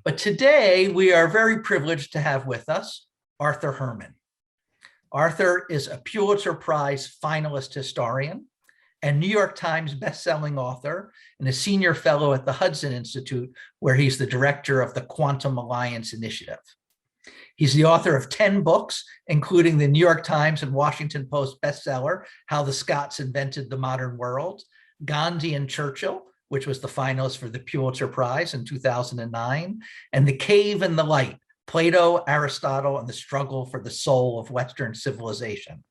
But today we are very privileged to have with us Arthur Herman. Arthur is a Pulitzer Prize finalist historian and New York Times bestselling author and a senior fellow at the Hudson Institute, where he's the director of the Quantum Alliance Initiative. He's the author of 10 books, including the New York Times and Washington Post bestseller, How the Scots Invented the Modern World, Gandhi and Churchill, which was the finalist for the Pulitzer Prize in 2009, and The Cave and the Light, Plato, Aristotle, and the Struggle for the Soul of Western Civilization.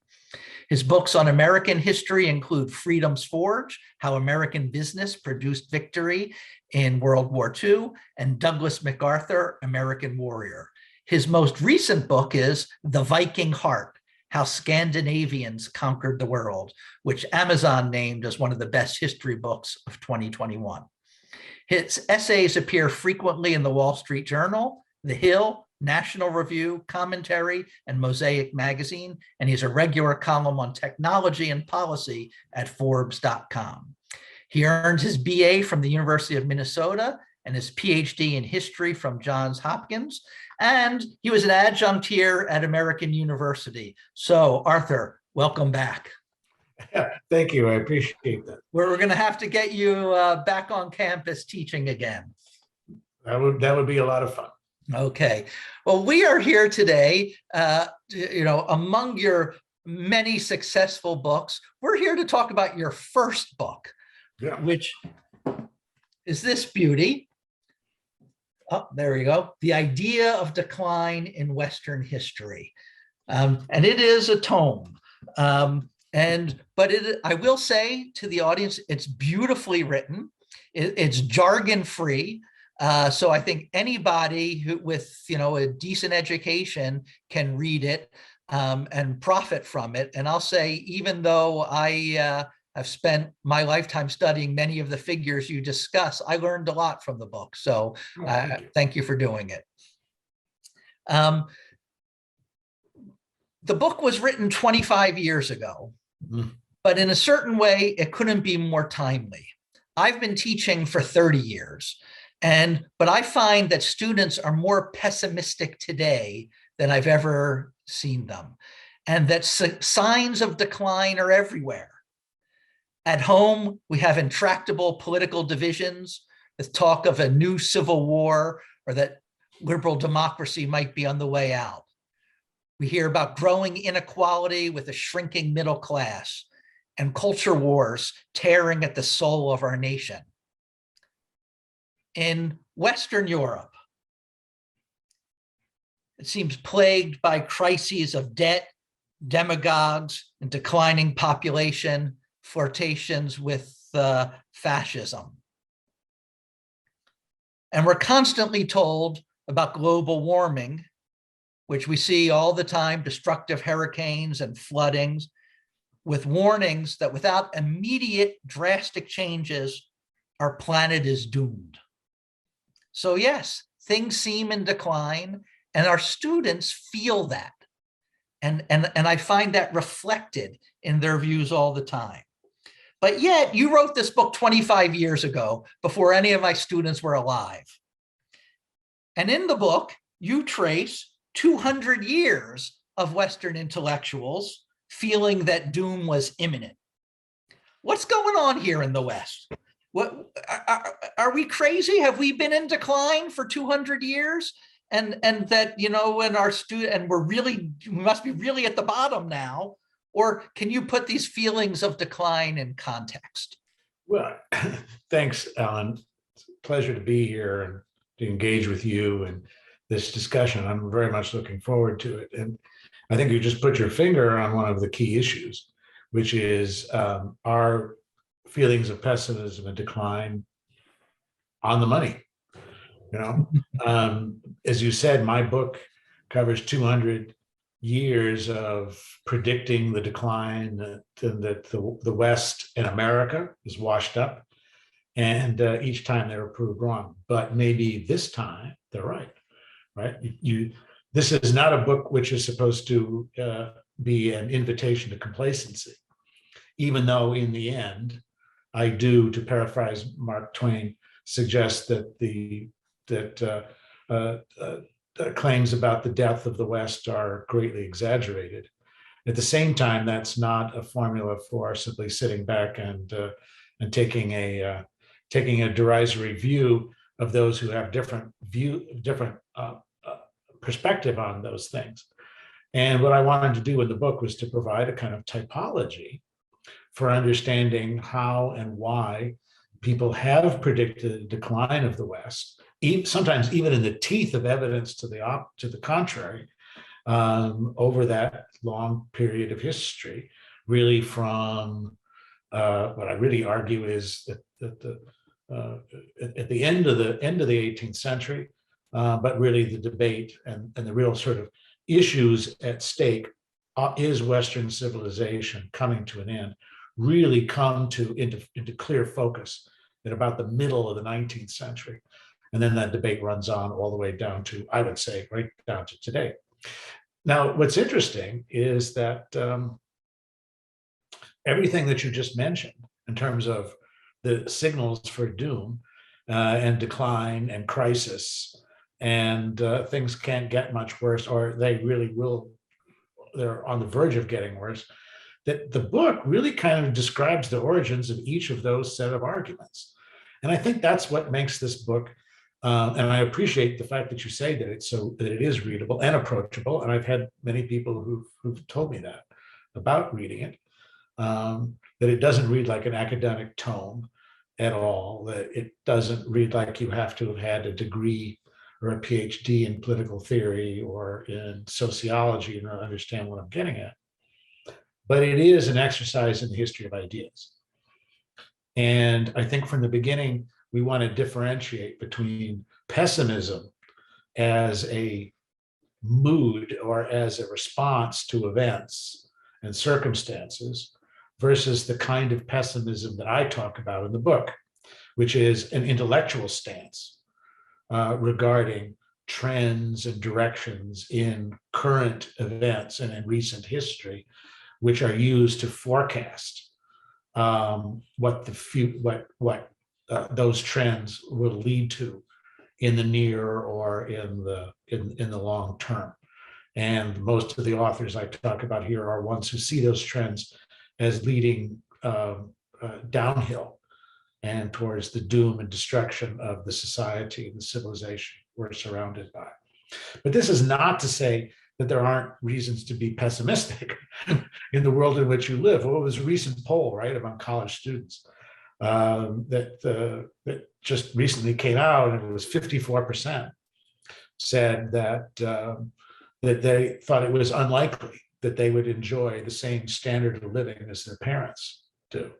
His books on American history include Freedom's Forge, How American Business Produced Victory in World War II, and Douglas MacArthur, American Warrior. His most recent book is The Viking Heart, How Scandinavians Conquered the World, which Amazon named as one of the best history books of 2021. His essays appear frequently in the Wall Street Journal, The Hill, National Review, Commentary, and Mosaic Magazine, and he's a regular column on technology and policy at Forbes.com. He earned his BA from the University of Minnesota and his PhD in history from Johns Hopkins, and he was an adjunct here at American University. So Arthur, welcome back. Thank you, I appreciate that. We're going to have to get you back on campus teaching again. That would be a lot of fun. Okay, well, we are here today, among your many successful books, we're here to talk about your first book, which is this beauty. Oh, there you go. The Idea of Decline in Western History. And it is a tome. But I will say to the audience, it's beautifully written. It's jargon-free. So I think anybody who with a decent education can read it and profit from it. And I'll say, even though I have spent my lifetime studying many of the figures you discuss, I learned a lot from the book. So thank you for doing it. The book was written 25 years ago, but in a certain way, it couldn't be more timely. I've been teaching for 30 years. But I find that students are more pessimistic today than I've ever seen them, and that signs of decline are everywhere. At home, we have intractable political divisions with talk of a new civil war or that liberal democracy might be on the way out. We hear about growing inequality with a shrinking middle class and culture wars tearing at the soul of our nation. In Western Europe, it seems plagued by crises of debt, demagogues, and declining population, flirtations with fascism. And we're constantly told about global warming, which we see all the time, destructive hurricanes and floodings, with warnings that without immediate drastic changes, our planet is doomed. So yes, things seem in decline, and our students feel that. And I find that reflected in their views all the time. But yet, you wrote this book 25 years ago, before any of my students were alive. And in the book, you trace 200 years of Western intellectuals feeling that doom was imminent. What's going on here in the West? What are we crazy? Have we been in decline for 200 years? And that, and our student, and we must be really at the bottom now? Or can you put these feelings of decline in context? Well, thanks, Alan. It's a pleasure to be here and to engage with you and this discussion. I'm very much looking forward to it. And I think you just put your finger on one of the key issues, which is our feelings of pessimism and decline on the money. As you said, my book covers 200 years of predicting the decline that the West and America is washed up, and each time they were proved wrong. But maybe this time they're right. This is not a book which is supposed to be an invitation to complacency, even though in the end, I do, to paraphrase Mark Twain, suggest that claims about the death of the West are greatly exaggerated. At the same time, that's not a formula for simply sitting back and taking a derisory view of those who have different perspective on those things. And what I wanted to do in the book was to provide a kind of typology for understanding how and why people have predicted the decline of the West, sometimes even in the teeth of evidence to the contrary, over that long period of history, really from what I really argue is that at the end of the 18th century, but really the debate and the real sort of issues at stake is Western civilization coming to an end, really come into clear focus at about the middle of the 19th century. And then that debate runs on all the way down to, I would say, right down to today. Now, what's interesting is that everything that you just mentioned in terms of the signals for doom and decline and crisis, and things can't get much worse, or they really will, they're on the verge of getting worse, that the book really kind of describes the origins of each of those set of arguments. And I think that's what makes this book, and I appreciate the fact that you say that it is readable and approachable. And I've had many people who've told me that about reading it, that it doesn't read like an academic tome at all, that it doesn't read like you have to have had a degree or a PhD in political theory or in sociology to understand what I'm getting at. But it is an exercise in the history of ideas. And I think from the beginning, we want to differentiate between pessimism as a mood or as a response to events and circumstances versus the kind of pessimism that I talk about in the book, which is an intellectual stance regarding trends and directions in current events and in recent history, which are used to forecast what those trends will lead to in the near or in the long term. And most of the authors I talk about here are ones who see those trends as leading downhill and towards the doom and destruction of the society and the civilization we're surrounded by. But this is not to say that there aren't reasons to be pessimistic in the world in which you live. Well, it was a recent poll, right, among college students that just recently came out, and it was 54% said that they thought it was unlikely that they would enjoy the same standard of living as their parents do.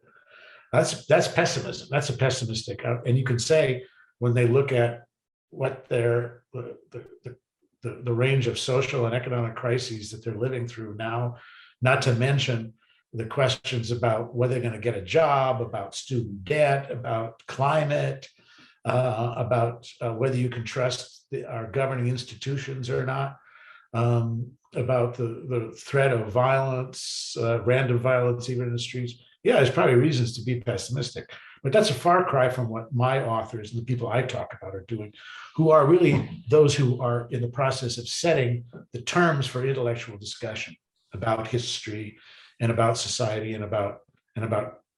That's pessimism. That's a pessimistic, and you can say when they look at what the range of social and economic crises that they're living through now, not to mention the questions about whether they're going to get a job, about student debt, about climate, about whether you can trust our governing institutions or not, about the threat of violence, random violence, even in the streets. Yeah, there's probably reasons to be pessimistic, but that's a far cry from what my authors and the people I talk about are doing, who are really those who are in the process of setting the terms for intellectual discussion about history and about society and about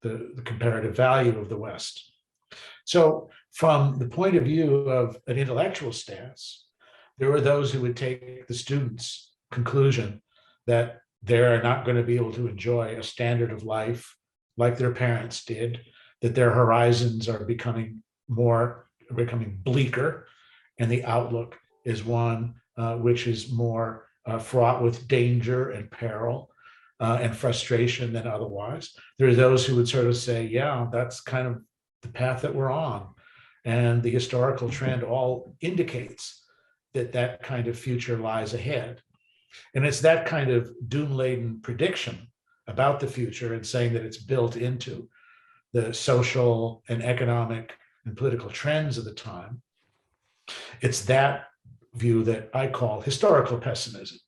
the comparative value of the West. So from the point of view of an intellectual stance, there are those who would take the students' conclusion that they're not going to be able to enjoy a standard of life like their parents did, that their horizons are becoming bleaker, and the outlook is one which is more fraught with danger and peril and frustration than otherwise. There are those who would sort of say, yeah, that's kind of the path that we're on. And the historical trend all indicates that that kind of future lies ahead. And it's that kind of doom-laden prediction about the future and saying that it's built into the social and economic and political trends of the time. It's that view that I call historical pessimism.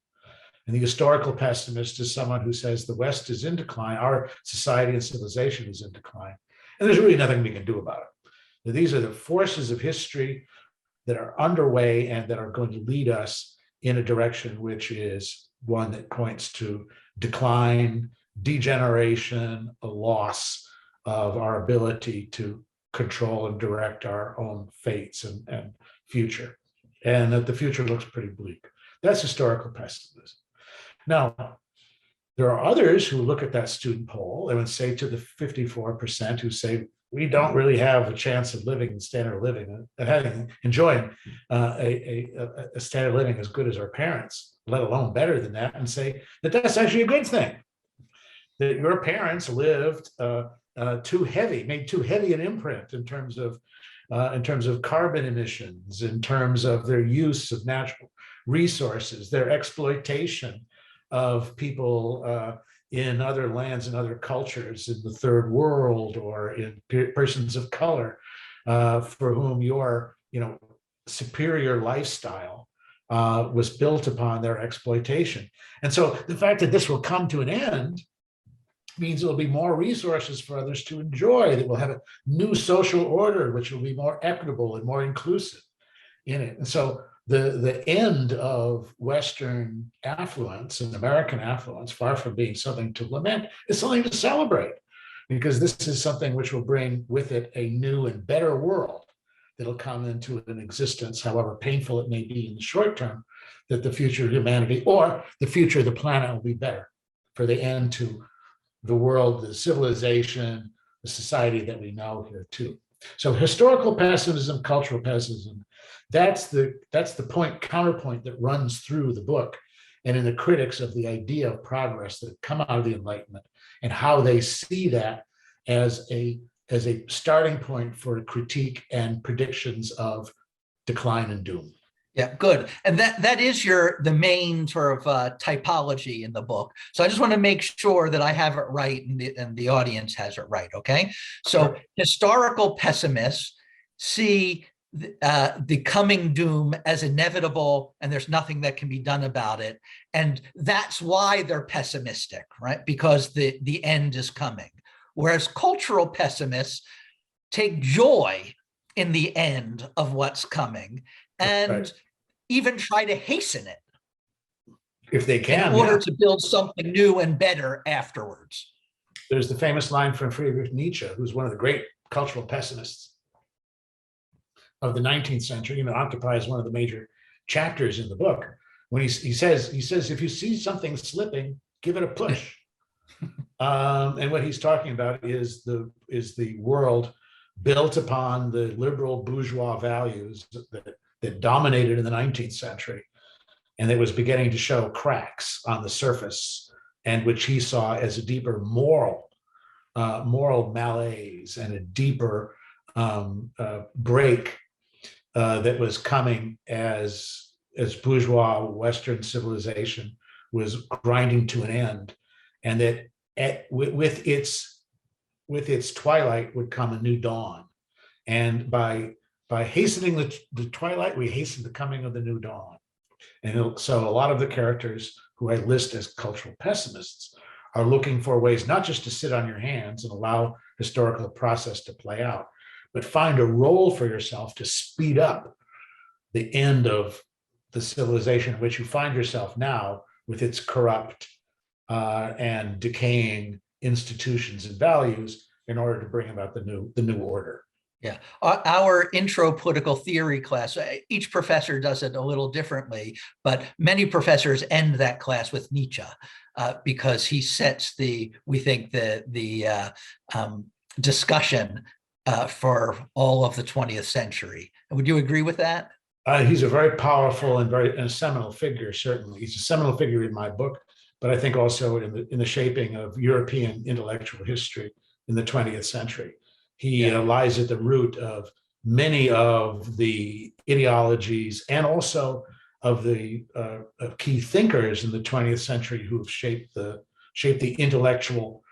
And the historical pessimist is someone who says the West is in decline, our society and civilization is in decline, and there's really nothing we can do about it. These are the forces of history that are underway and that are going to lead us in a direction which is one that points to decline, degeneration, a loss of our ability to control and direct our own fates and future. And that the future looks pretty bleak. That's historical pessimism. Now, there are others who look at that student poll and would say to the 54% who say, we don't really have a chance of living in standard of living and enjoying a standard of living as good as our parents, let alone better than that, and say that that's actually a good thing. That your parents lived too heavy, made too heavy an imprint in terms of carbon emissions, in terms of their use of natural resources, their exploitation of people in other lands and other cultures in the third world, or in persons of color, for whom your superior lifestyle was built upon their exploitation. And so the fact that this will come to an end means there'll be more resources for others to enjoy, that we'll have a new social order which will be more equitable and more inclusive in it. And so the end of Western affluence and American affluence, far from being something to lament, is something to celebrate, because this is something which will bring with it a new and better world that'll come into an existence, however painful it may be in the short term, that the future of humanity or the future of the planet will be better for the end to the world, the civilization, the society that we know here too. So historical pessimism, cultural pessimism, that's the counterpoint that runs through the book, and in the critics of the idea of progress that come out of the Enlightenment, and how they see that as a starting point for critique and predictions of decline and doom. Yeah, good. And that is the main sort of typology in the book. So I just want to make sure that I have it right and the audience has it right, okay? So sure. Historical pessimists see the coming doom as inevitable, and there's nothing that can be done about it. And that's why they're pessimistic, right? Because the end is coming. Whereas cultural pessimists take joy in the end of what's coming, and right. even try to hasten it if they can, in order to build something new and better afterwards. There's the famous line from Friedrich Nietzsche, who's one of the great cultural pessimists of the 19th century, occupies one of the major chapters in the book, when he says, if you see something slipping, give it a push. And what he's talking about is the world built upon the liberal bourgeois values that dominated in the 19th century, and that was beginning to show cracks on the surface, and which he saw as a deeper moral malaise and a deeper break that was coming as bourgeois Western civilization was grinding to an end, and that with its twilight would come a new dawn, and by hastening the twilight, we hasten the coming of the new dawn. And so a lot of the characters who I list as cultural pessimists are looking for ways not just to sit on your hands and allow historical process to play out, but find a role for yourself to speed up the end of the civilization in which you find yourself now, with its corrupt and decaying institutions and values, in order to bring about the new order. Yeah, our intro political theory class, each professor does it a little differently, but many professors end that class with Nietzsche because he sets the discussion for all of the 20th century. Would you agree with that? He's a very powerful and a seminal figure, certainly. He's a seminal figure in my book, but I think also in the shaping of European intellectual history in the 20th century. He lies at the root of many of the ideologies, and also of the key thinkers in the 20th century who have shaped the intellectual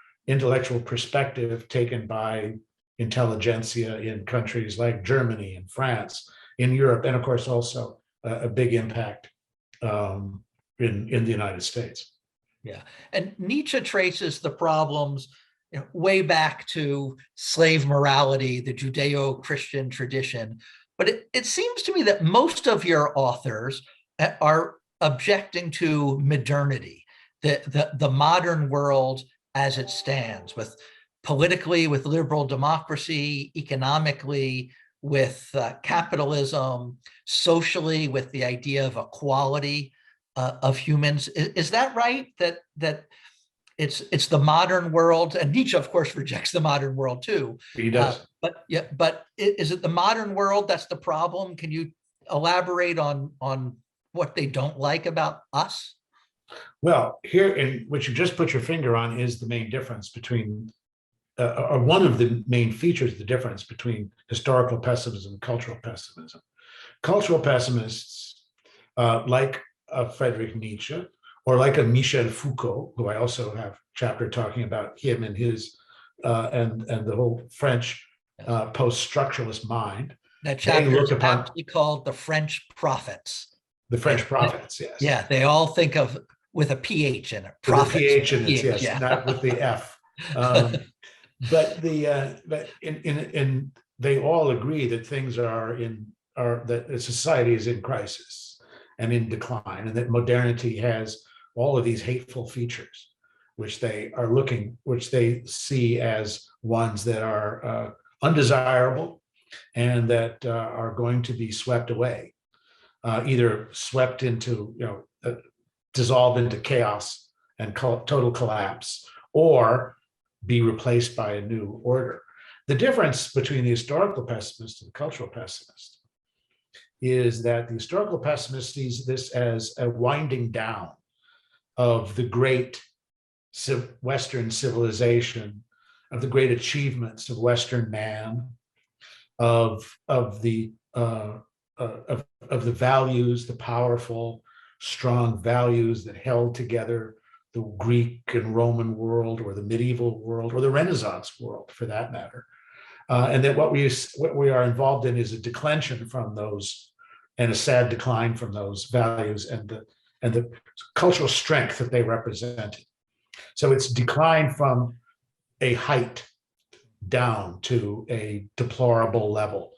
perspective taken by intelligentsia in countries like Germany and France, in Europe, and of course also a big impact in the United States. Yeah, and Nietzsche traces the problems way back to slave morality, the Judeo-Christian tradition, But it seems to me that most of your authors are objecting to modernity, the modern world as it stands, with politically, with liberal democracy, economically, with capitalism, socially, with the idea of equality of humans. Is that right? That it's the modern world, and Nietzsche, of course, rejects the modern world too. He does. But yeah, but is it the modern world that's the problem? Can you elaborate on what they don't like about us? Well, here, in what you just put your finger on is the main difference between, or one of the main features, the difference between historical pessimism and cultural pessimism. Cultural pessimists, like Friedrich Nietzsche, or like a Michel Foucault, who I also have a chapter talking about him and his, and the whole French post-structuralist mind. That chapter is aptly called The French Prophets. The French Prophets, yes. Yeah, they all think of with a PH in it. Prophets, with a PH in it, yes, yeah. Not with the F. But they all agree that things that society is in crisis and in decline, and that modernity has all of these hateful features, which they see as ones that are undesirable and that are going to be swept away, either swept into, dissolved into chaos and total collapse, or be replaced by a new order. The difference between the historical pessimist and the cultural pessimist is that the historical pessimist sees this as a winding down of the great Western civilization, of the great achievements of Western man, of the values, the powerful, strong values that held together the Greek and Roman world, or the medieval world, or the Renaissance world, for that matter, and that what we are involved in is a declension from those, and a sad decline from those values and the cultural strength that they represented. So it's decline from a height down to a deplorable level,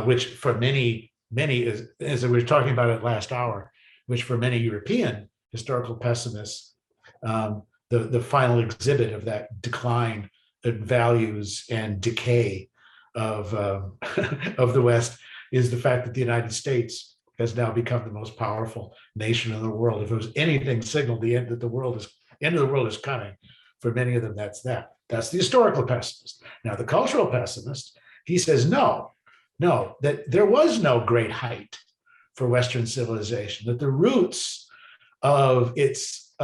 which for many is, as we were talking about it last hour, which for many European historical pessimists, the final exhibit of that decline in values and decay of the West is the fact that the United States has now become the most powerful nation in the world. If it was anything signaled the end of the world is coming, for many of them, that's that. That's the historical pessimist. Now, the cultural pessimist, he says, no, that there was no great height for Western civilization, that the roots of its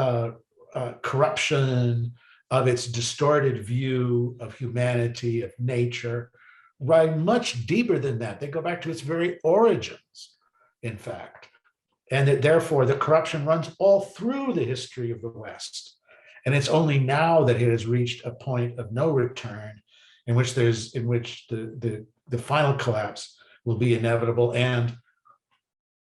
corruption, of its distorted view of humanity, of nature, run much deeper than that. They go back to its very origins, in fact, and that therefore the corruption runs all through the history of the West. And it's only now that it has reached a point of no return, in which the final collapse will be inevitable. And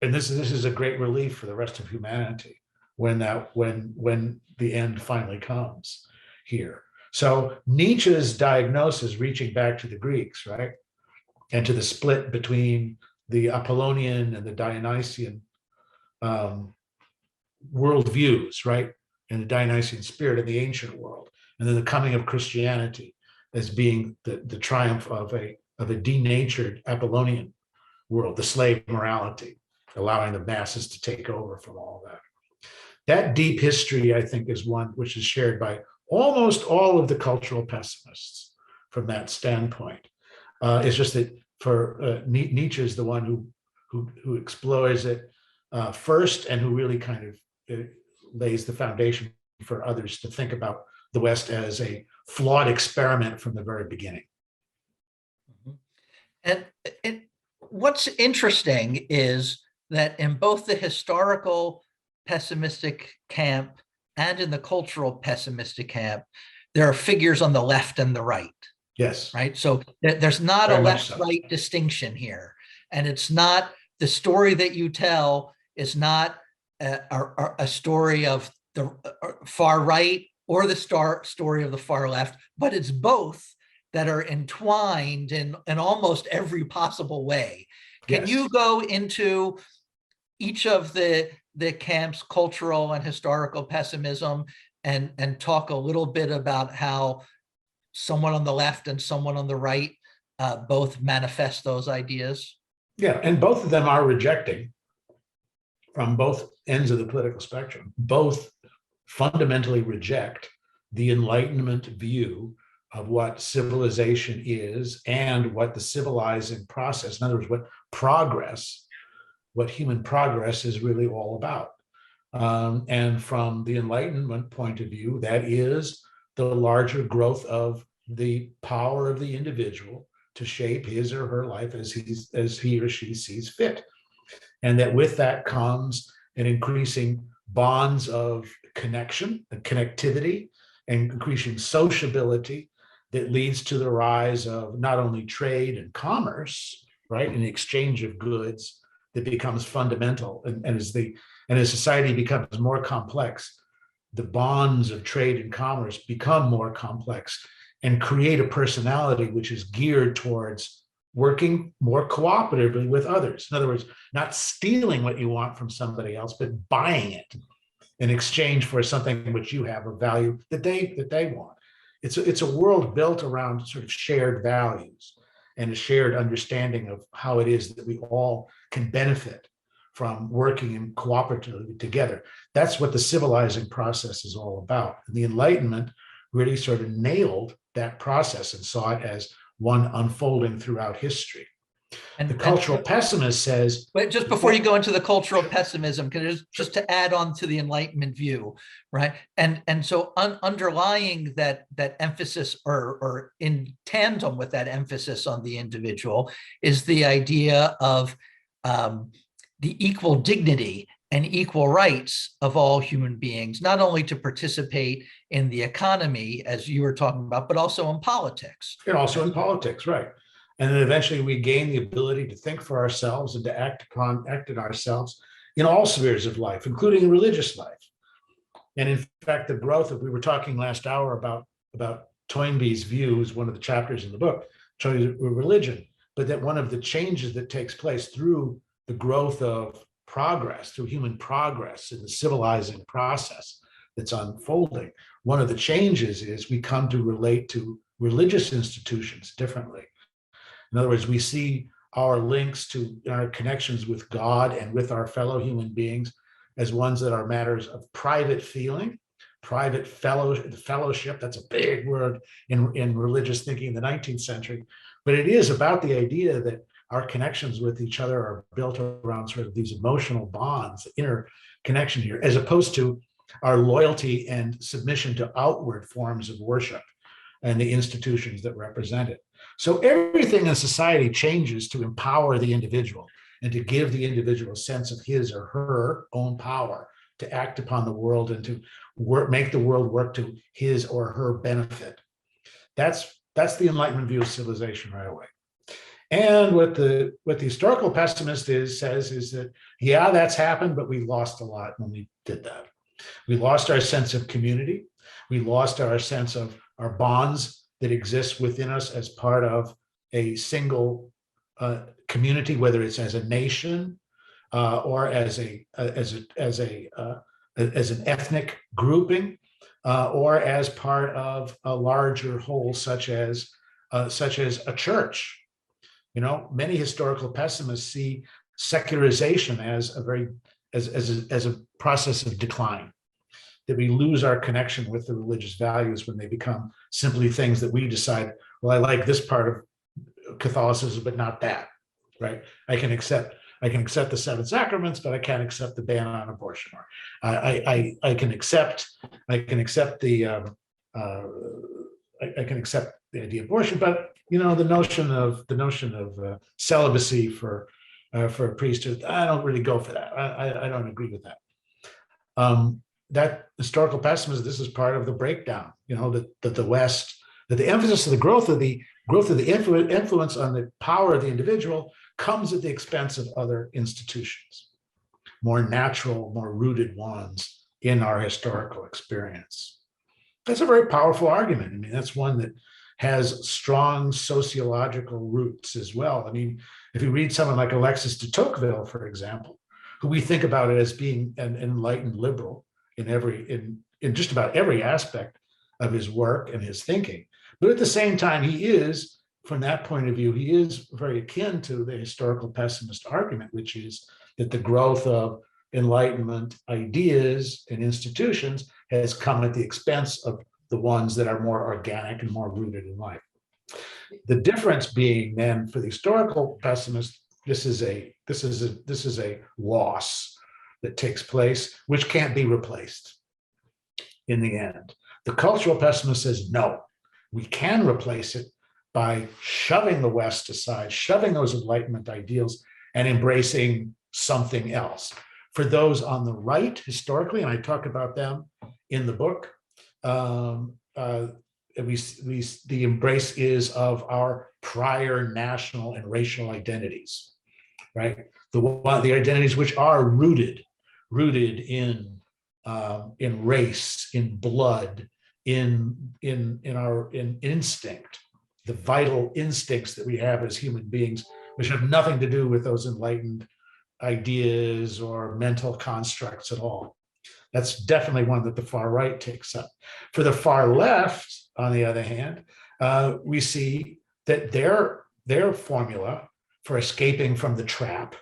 this is a great relief for the rest of humanity when the end finally comes here. So Nietzsche's diagnosis, reaching back to the Greeks, right, and to the split between the Apollonian and the Dionysian worldviews, right, and the Dionysian spirit in the ancient world, and then the coming of Christianity as being the triumph of a denatured Apollonian world, the slave morality, allowing the masses to take over from all that. That deep history, I think, is one which is shared by almost all of the cultural pessimists from that standpoint. It's just that for Nietzsche is the one who explores it first, and who really kind of lays the foundation for others to think about the West as a flawed experiment from the very beginning. And what's interesting is that in both the historical pessimistic camp and in the cultural pessimistic camp, there are figures on the left and the right. Yes. Right. So there's not a left-right distinction here. And it's not, the story that you tell is not a story of the far right or the story of the far left, but it's both that are entwined in almost every possible way Can Yes. you go into each of the camps, cultural and historical pessimism, and talk a little bit about how someone on the left and someone on the right both manifest those ideas? Yeah, and both of them are rejecting from both ends of the political spectrum. Both fundamentally reject the Enlightenment view of what civilization is and what the civilizing process, in other words, what human progress is really all about. And from the Enlightenment point of view, that is the larger growth of the power of the individual to shape his or her life as he or she sees fit. And that with that comes an increasing bonds of connection, and connectivity, and increasing sociability that leads to the rise of not only trade and commerce, right, and the exchange of goods that becomes fundamental. And as society becomes more complex, the bonds of trade and commerce become more complex and create a personality which is geared towards working more cooperatively with others. In other words, not stealing what you want from somebody else, but buying it in exchange for something which you have a value that they want. It's a world built around sort of shared values and a shared understanding of how it is that we all can benefit from working and cooperatively together. That's what the civilizing process is all about. And the Enlightenment really sort of nailed that process and saw it as one unfolding throughout history. The cultural pessimist says, but just before you go into the cultural pessimism, just to add on to the Enlightenment view, right? And so underlying that emphasis, or in tandem with that emphasis on the individual, is the idea of the equal dignity and equal rights of all human beings, not only to participate in the economy, as you were talking about, but also in politics. And also in politics, right. And then eventually we gain the ability to think for ourselves and to act in ourselves in all spheres of life, including religious life. And in fact, the growth of, we were talking last hour about Toynbee's views, one of the chapters in the book, religion, but that one of the changes that takes place through the growth of progress, through human progress in the civilizing process that's unfolding, one of the changes is we come to relate to religious institutions differently. In other words, we see our links to our connections with God and with our fellow human beings as ones that are matters of private feeling, private fellowship. That's a big word in religious thinking in the 19th century. But it is about the idea that our connections with each other are built around sort of these emotional bonds, inner connection here, as opposed to our loyalty and submission to outward forms of worship and the institutions that represent it. So everything in society changes to empower the individual and to give the individual a sense of his or her own power to act upon the world and to make the world work to his or her benefit. That's the Enlightenment view of civilization right away. And what the historical pessimist says is that, yeah, that's happened, but we lost a lot when we did that. We lost our sense of community. We lost our sense of our bonds that exist within us as part of a single community, whether it's as a nation or as an ethnic grouping, or as part of a larger whole, such as a church. You know, many historical pessimists see secularization as a process of decline, that we lose our connection with the religious values when they become simply things that we decide, well, I like this part of Catholicism, but not that, right? I can accept the seven sacraments, but I can't accept the ban on abortion. Or I can accept the idea of abortion, but you know, the notion of celibacy for a priesthood, I don't really go for that. I don't agree with that. That historical pessimism, this is part of the breakdown. You know, that the West, that the emphasis of the growth of the influence on the power of the individual comes at the expense of other institutions, more natural, more rooted ones in our historical experience. That's a very powerful argument. I mean, that's one that has strong sociological roots as well. I mean, If you read someone like Alexis de Tocqueville, for example, who we think about it as being an enlightened liberal in just about every aspect of his work and his thinking, but at the same time, he is, from that point of view, he is very akin to the historical pessimist argument, which is that the growth of Enlightenment ideas and institutions has come at the expense of the ones that are more organic and more rooted in life. The difference being then for the historical pessimist, this is a loss that takes place, which can't be replaced in the end. The cultural pessimist says, no, we can replace it by shoving the West aside, shoving those Enlightenment ideals and embracing something else. For those on the right, historically, and I talk about them in the book, the embrace is of our prior national and racial identities, right? The identities which are rooted in race, in blood, in instinct, the vital instincts that we have as human beings, which have nothing to do with those enlightened ideas or mental constructs at all. That's definitely one that the far right takes up. For the far left, on the other hand, we see that their formula for escaping from the trap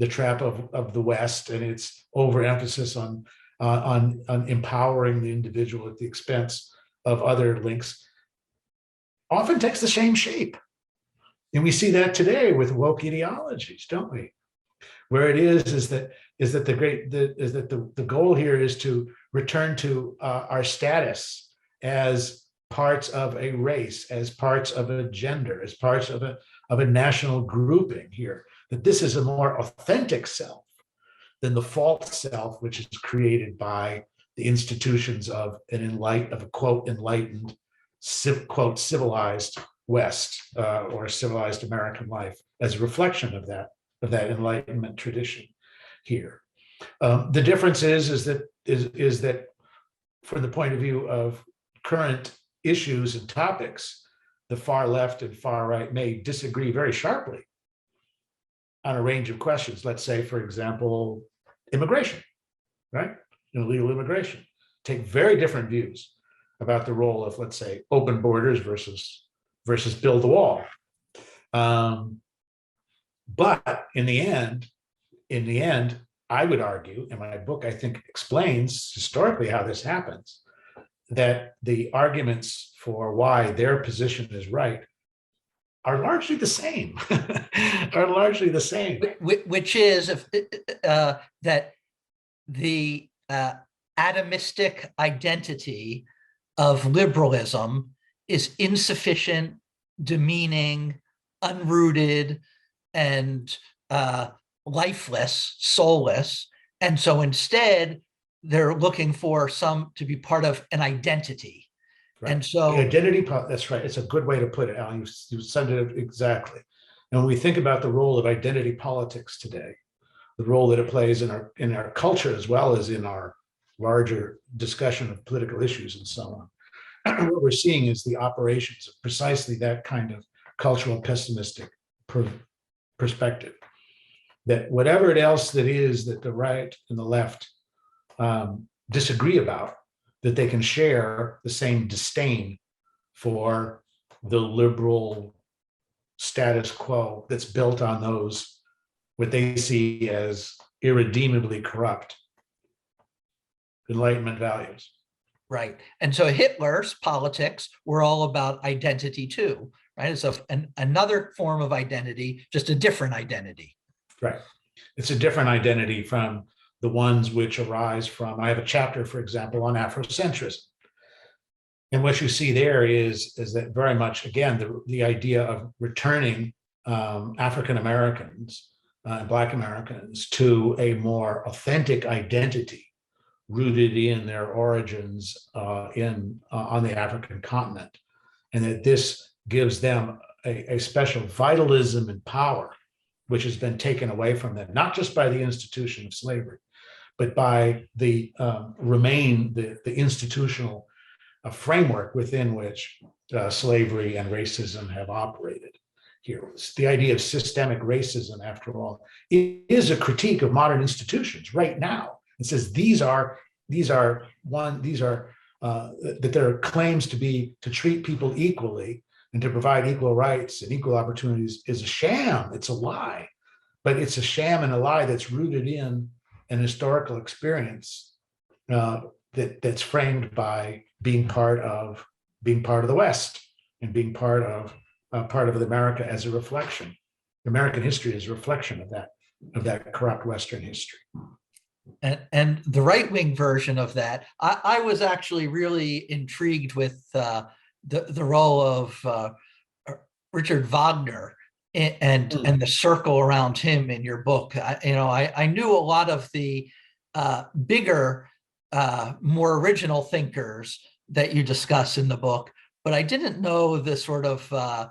of the West and its overemphasis on empowering the individual at the expense of other links often takes the same shape. And we see that today with woke ideologies, don't we? Where it is that the goal here is to return to our status as parts of a race, as parts of a gender, as parts of a national grouping here. That this is a more authentic self than the false self, which is created by the institutions of a quote enlightened, quote civilized West or civilized American life as a reflection of that Enlightenment tradition here. The difference is that from the point of view of current issues and topics, the far left and far right may disagree very sharply on a range of questions. Let's say, for example, immigration, right? Illegal immigration. Take very different views about the role of, let's say, open borders versus build the wall. But in the end, I would argue, and my book, I think, explains historically how this happens, that the arguments for why their position is right are largely the same, Which is that the atomistic identity of liberalism is insufficient, demeaning, unrooted, and lifeless, soulless. And so instead, they're looking for some to be part of an identity. Right. And so the identity, that's right. It's a good way to put it, Alan. You said it exactly. And when we think about the role of identity politics today, the role that it plays in our culture, as well as in our larger discussion of political issues and so on, what we're seeing is the operations of precisely that kind of cultural pessimistic perspective. That whatever else that is that the right and the left disagree about, that they can share the same disdain for the liberal status quo that's built on those, what they see as irredeemably corrupt Enlightenment values. Right. And so Hitler's politics were all about identity too, right? So another form of identity, just a different identity. Right. It's a different identity from the ones which arise from, I have a chapter, for example, on Afrocentrism. And what you see there is that very much, again, the idea of returning African Americans and Black Americans to a more authentic identity rooted in their origins on the African continent. And that this gives them a special vitalism and power, which has been taken away from them, not just by the institution of slavery, but by the institutional framework within which slavery and racism have operated. here. It's the idea of systemic racism, after all, it is a critique of modern institutions right now. It says that there are claims to treat people equally and to provide equal rights and equal opportunities is a sham. It's a lie, but it's a sham and a lie that's rooted in an historical experience that's framed by being part of the West and being part of America as a reflection. American history is a reflection of that corrupt Western history. And the right-wing version of that, I was actually really intrigued with the role of Richard Wagner and the circle around him in your book. I knew a lot of the bigger, more original thinkers that you discuss in the book, but I didn't know the sort of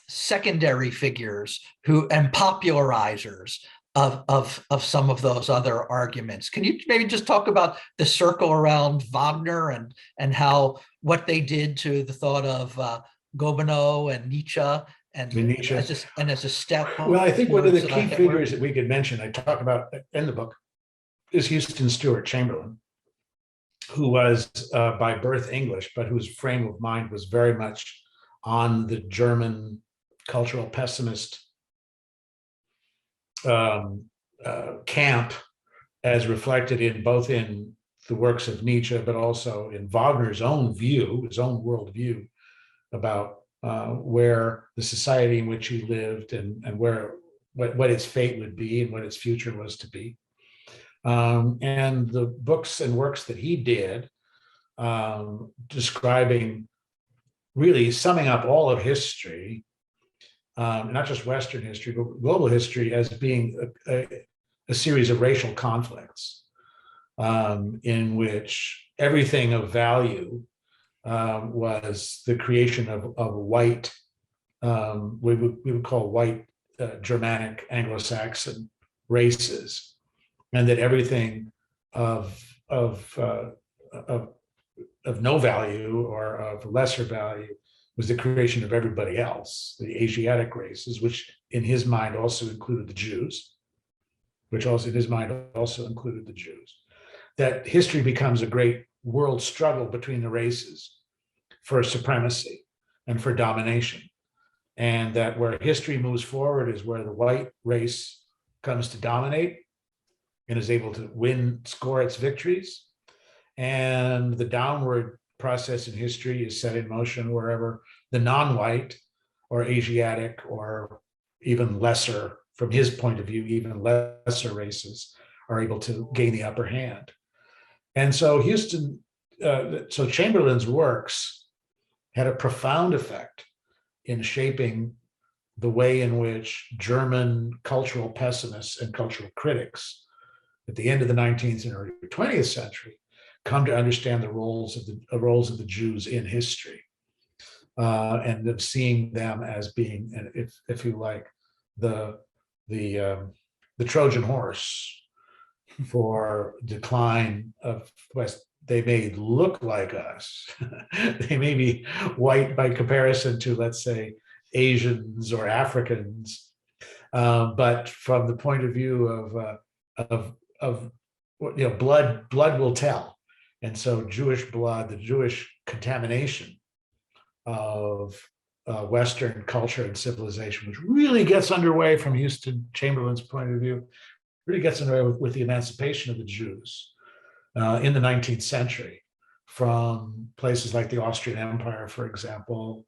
secondary figures and popularizers of some of those other arguments. Can you maybe just talk about the circle around Wagner and what they did to the thought of Gobineau and Nietzsche as a step? Well, I think one of the key figures that we could mention, I talk about in the book, is Houston Stewart Chamberlain, who was by birth English, but whose frame of mind was very much on the German cultural pessimist camp, as reflected in both in the works of Nietzsche, but also in Wagner's own view, his own worldview about where the society in which he lived and what its fate would be and what its future was to be. And the books and works that he did, describing, really summing up all of history, not just Western history, but global history, as being a series of racial conflicts in which everything of value was the creation of white, we would call white Germanic Anglo-Saxon races, and that everything of no value or of lesser value was the creation of everybody else, the Asiatic races, which in his mind also included the Jews, that history becomes a great world struggle between the races for supremacy and for domination. And that where history moves forward is where the white race comes to dominate and is able to score its victories. And the downward process in history is set in motion wherever the non-white or Asiatic or even lesser, from his point of view, even lesser races are able to gain the upper hand. And so Chamberlain's works had a profound effect in shaping the way in which German cultural pessimists and cultural critics at the end of the 19th and early 20th century come to understand the roles of the Jews in history, and of seeing them as being, if you like, the Trojan horse for decline of West. They may look like us. They may be white by comparison to, let's say, Asians or Africans, but from the point of view of blood will tell. And so Jewish blood, the Jewish contamination of Western culture and civilization, which really gets underway from Houston Chamberlain's point of view, really gets underway with the emancipation of the Jews in the 19th century from places like the Austrian Empire, for example,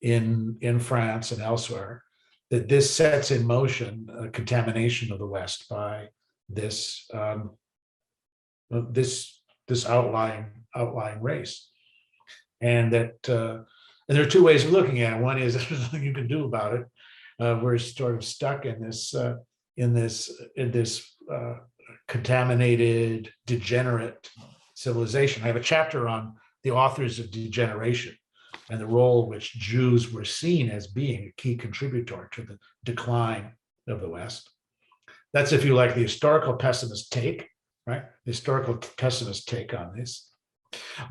in France and elsewhere, that this sets in motion a contamination of the West by this outlying race. And that and there are two ways of looking at it. One is there's nothing you can do about it. We're sort of stuck in this contaminated, degenerate civilization. I have a chapter on the authors of degeneration and the role which Jews were seen as being a key contributor to the decline of the West. That's, if you like, the historical pessimist take, right? The historical pessimist take on this.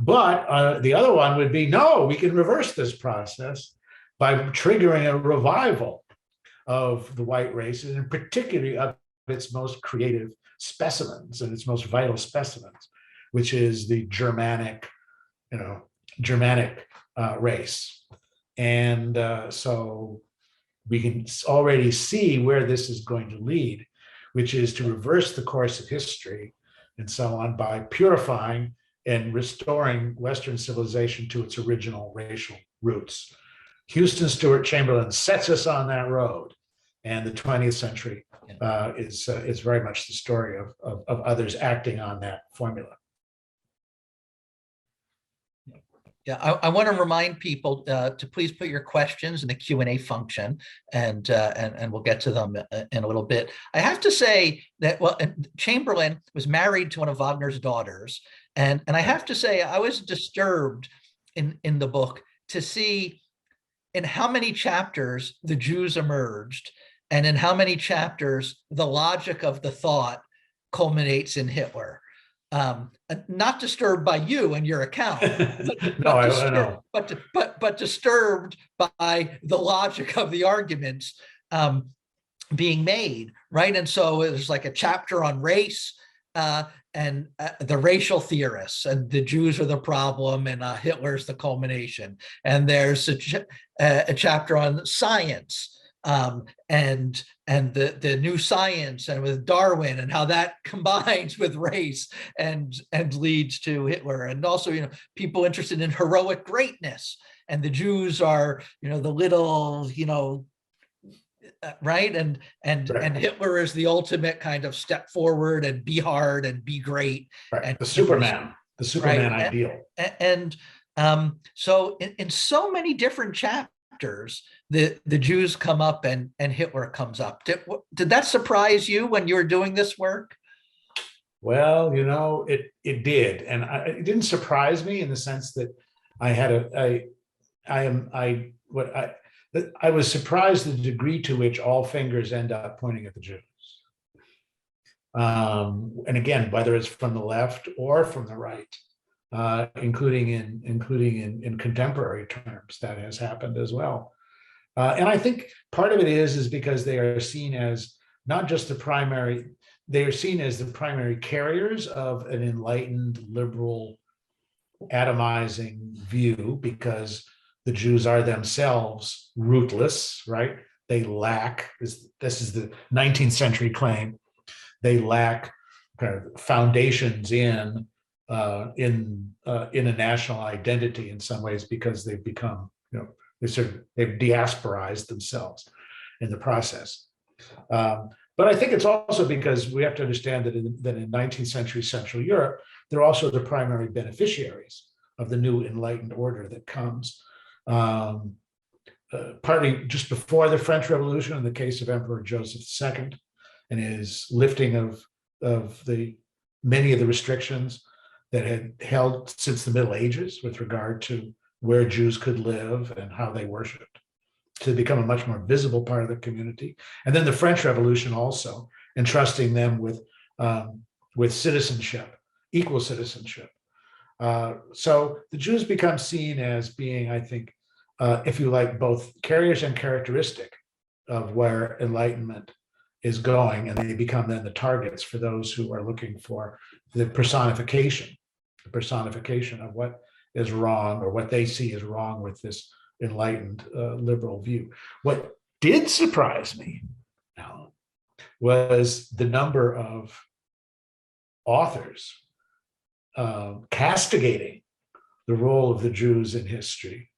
But the other one would be, no, we can reverse this process by triggering a revival of the white race, and particularly of its most creative specimens and its most vital specimens, which is the Germanic, Germanic race. And so we can already see where this is going to lead, which is to reverse the course of history and so on by purifying and restoring Western civilization to its original racial roots. Houston Stewart Chamberlain sets us on that road, and the 20th century is very much the story of others acting on that formula. Yeah, I want to remind people to please put your questions in the Q&A function, and we'll get to them in a little bit. I have to say that, well, Chamberlain was married to one of Wagner's daughters, and I have to say I was disturbed in the book to see in how many chapters the Jews emerged, and in how many chapters the logic of the thought culminates in Hitler. Not disturbed by you and your account, I know. but disturbed by the logic of the arguments being made, right? And so there's like a chapter on race and the racial theorists, and the Jews are the problem, and Hitler's the culmination. And there's a chapter on science. And the new science, and with Darwin, and how that combines with race and leads to Hitler. And also, people interested in heroic greatness, and the Jews are, the little, right? And Hitler is the ultimate kind of step forward and be hard and be great. Right. And the Superman right? Ideal. And so in so many different chapters, the Jews come up and Hitler comes up. Did that surprise you when you were doing this work? Well, it did, and it didn't surprise me in the sense that I was surprised at the degree to which all fingers end up pointing at the Jews. And again, whether it's from the left or from the right, including in contemporary terms, that has happened as well. And I think part of it is because they are seen as not just they are seen as the primary carriers of an enlightened, liberal, atomizing view, because the Jews are themselves rootless, right? They lack, this is the 19th century claim, they lack kind of foundations in a national identity in some ways, because they've become, they've diasporized themselves in the process. But I think it's also because we have to understand that in 19th century Central Europe, they're also the primary beneficiaries of the new enlightened order that comes. Partly just before the French Revolution, in the case of Emperor Joseph II, and his lifting of many of the restrictions that had held since the Middle Ages with regard to where Jews could live and how they worshiped, to become a much more visible part of the community. And then the French Revolution also entrusting them with citizenship, equal citizenship. So the Jews become seen as being, I think, if you like, both carriers and characteristic of where Enlightenment is going, and they become then the targets for those who are looking for the personification of what is wrong, or what they see as wrong with this enlightened liberal view. What did surprise me, Alan, was the number of authors castigating the role of the Jews in history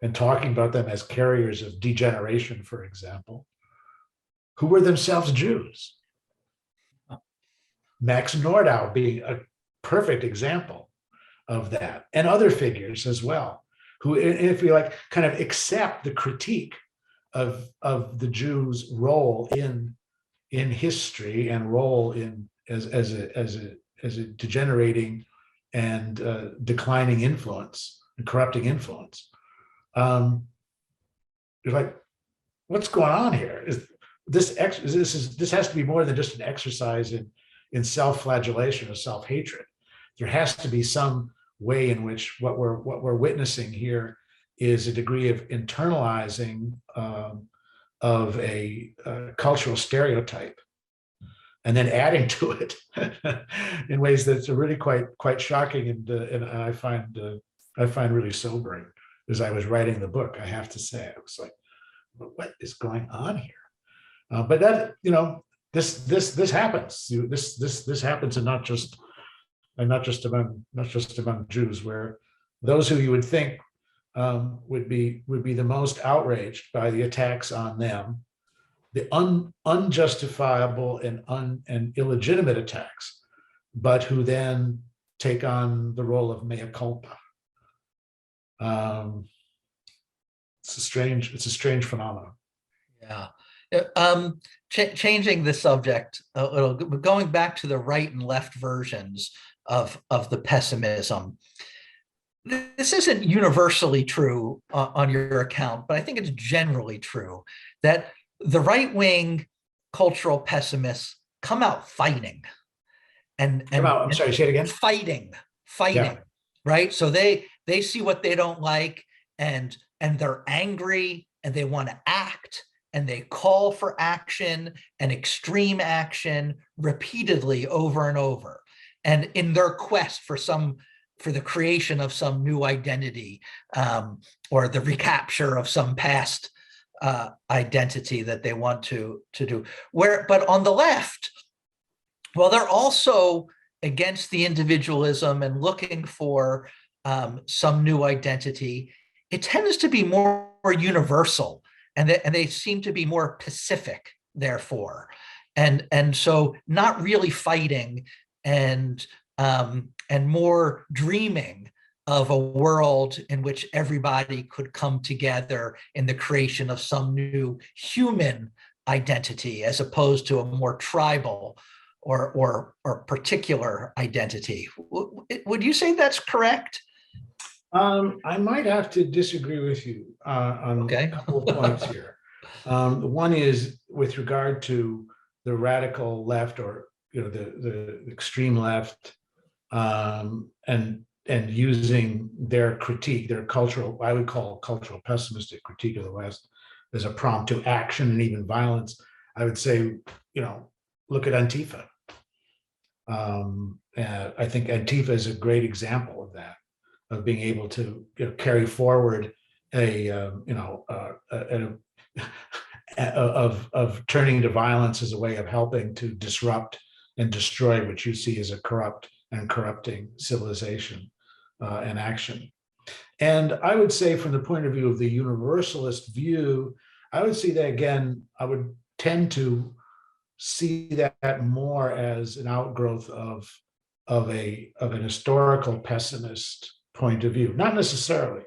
and talking about them as carriers of degeneration, for example, who were themselves Jews. Max Nordau being a perfect example of that, and other figures as well, who, if we like, kind of accept the critique of the Jews' role in history and role in as a degenerating and declining influence and corrupting influence. You're like, what's going on here? This has to be more than just an exercise in self-flagellation or self-hatred. There has to be some way in which what we're witnessing here is a degree of internalizing of a cultural stereotype, and then adding to it in ways that's really quite shocking, and I find really sobering. As I was writing the book, I have to say, I was like, what is going on here? But that, this happens. This happens, and not just among Jews, where those who you would think would be the most outraged by the attacks on them, the unjustifiable and illegitimate attacks, but who then take on the role of mea culpa. It's a strange phenomenon. Yeah. Changing the subject a little, going back to the right and left versions of the pessimism. This isn't universally true on your account, but I think it's generally true that the right-wing cultural pessimists come out fighting. I'm sorry, say it again. Fighting, Yeah. right? So they see what they don't like, and they're angry, and they want to act, and they call for action and extreme action repeatedly over and over. And in their quest for the creation of some new identity, or the recapture of some past identity that they want to do. But on the left, well, they're also against the individualism and looking for some new identity. It tends to be more universal, and they seem to be more pacific, therefore, and so not really fighting, and more dreaming of a world in which everybody could come together in the creation of some new human identity, as opposed to a more tribal or particular identity. Would you say that's correct? I might have to disagree with you on a couple of points here. One is with regard to the radical left, or the extreme left, and using their critique, their cultural, I would call cultural pessimistic critique of the West, as a prompt to action and even violence. I would say, look at Antifa. I think Antifa is a great example of that, of being able to carry forward of turning to violence as a way of helping to disrupt and destroy what you see as a corrupt and corrupting civilization and action. And I would say, from the point of view of the universalist view, I would see that again, I would tend to see that more as an outgrowth of an historical pessimist point of view, not necessarily.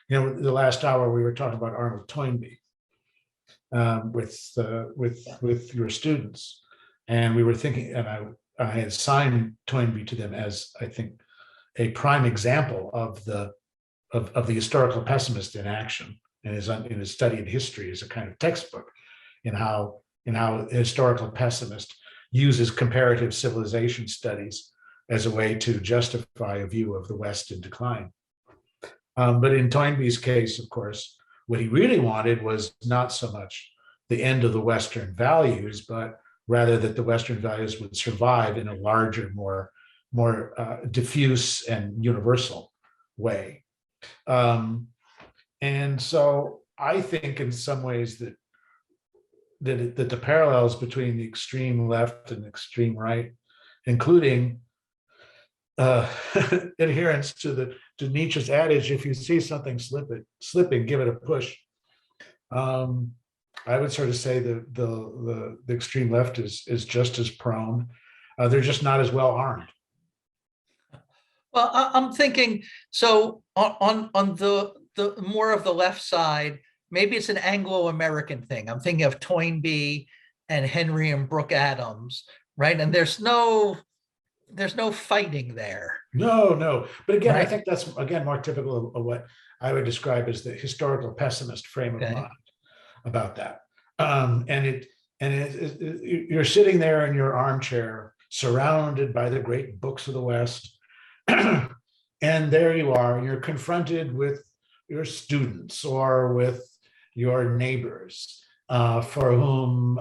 The last hour we were talking about Arnold Toynbee with your students, and we were thinking, and I had assigned Toynbee to them as, I think, a prime example of the historical pessimist in action, and in his study of history as a kind of textbook in how a historical pessimist uses comparative civilization studies as a way to justify a view of the West in decline. But in Toynbee's case, of course, what he really wanted was not so much the end of the Western values, but rather that the Western values would survive in a larger, more diffuse and universal way. And so I think in some ways that the parallels between the extreme left and extreme right, including adherence to Nietzsche's adage, if you see something slipping, give it a push. I would sort of say that the extreme left is just as prone. They're just not as well armed. Well, I'm thinking, so on the more of the left side, maybe it's an Anglo-American thing. I'm thinking of Toynbee and Henry and Brooke Adams, right? And there's no fighting there. No. But again, right? I think that's, again, more typical of what I would describe as the historical pessimist frame of mind about that. You're sitting there in your armchair, surrounded by the great books of the West, and there you are. You're confronted with your students or with your neighbors, for whom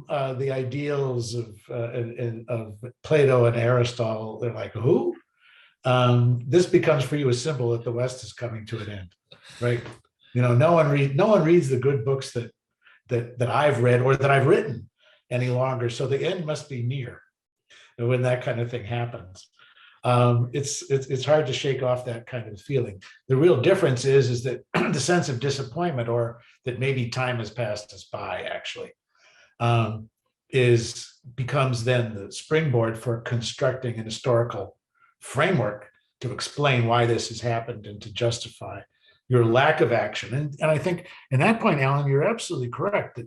the ideals of Plato and Aristotle, they're like, who? This becomes for you a symbol that the West is coming to an end, right? No one reads the good books that I've read or that I've written any longer. So the end must be near when that kind of thing happens. It's hard to shake off that kind of feeling. The real difference is that the sense of disappointment, or that maybe time has passed us by, actually, becomes then the springboard for constructing an historical framework to explain why this has happened and to justify your lack of action. And I think in that point, Alan, you're absolutely correct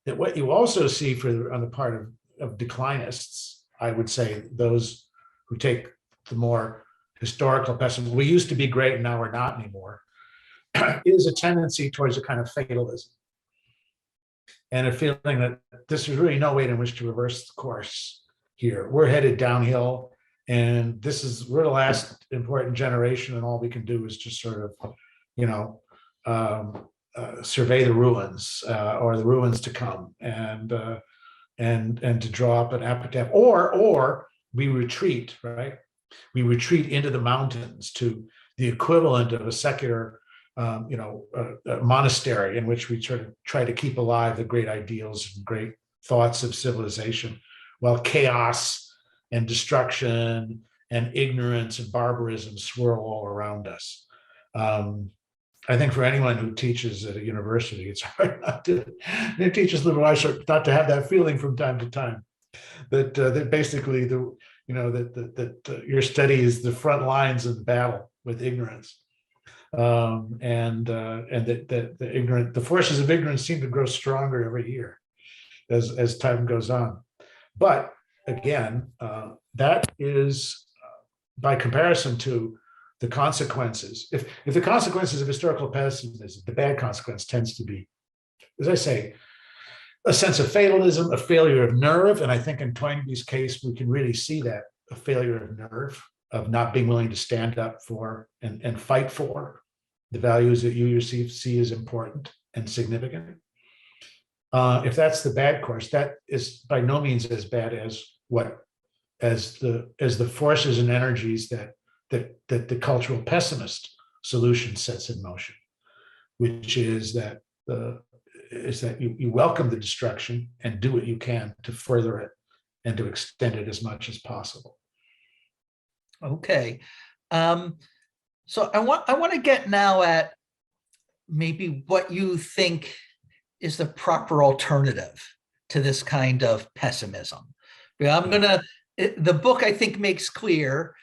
that what you also see on the part of declinists, I would say those who take the more historical pessimism, we used to be great and now we're not anymore, is a tendency towards a kind of fatalism and a feeling that this is really no way in which to reverse the course here. We're headed downhill, and we're the last important generation, and all we can do is just sort of, survey the ruins, or the ruins to come, and to draw up an epitaph, or we retreat, right? We retreat into the mountains to the equivalent of a secular, a monastery in which we sort of try to keep alive the great ideals and great thoughts of civilization, while chaos and destruction and ignorance and barbarism swirl all around us. I think for anyone who teaches at a university, it's hard not to, their teachers liberal arts, not to have that feeling from time to time, that basically that your study is the front lines of the battle with ignorance, and that the forces of ignorance seem to grow stronger every year as time goes on. But again, that is by comparison to the consequences. If the consequences of historical pessimism, the bad consequence tends to be, as I say, a sense of fatalism, a failure of nerve. And I think in Toynbee's case, we can really see that, a failure of nerve, of not being willing to stand up for and fight for the values that you see as important and significant. If that's the bad course, that is by no means as bad as the forces and energies that the cultural pessimist solution sets in motion, which is that you welcome the destruction and do what you can to further it and to extend it as much as possible. Okay. So I want to get now at maybe what you think is the proper alternative to this kind of pessimism. The book, I think, makes clear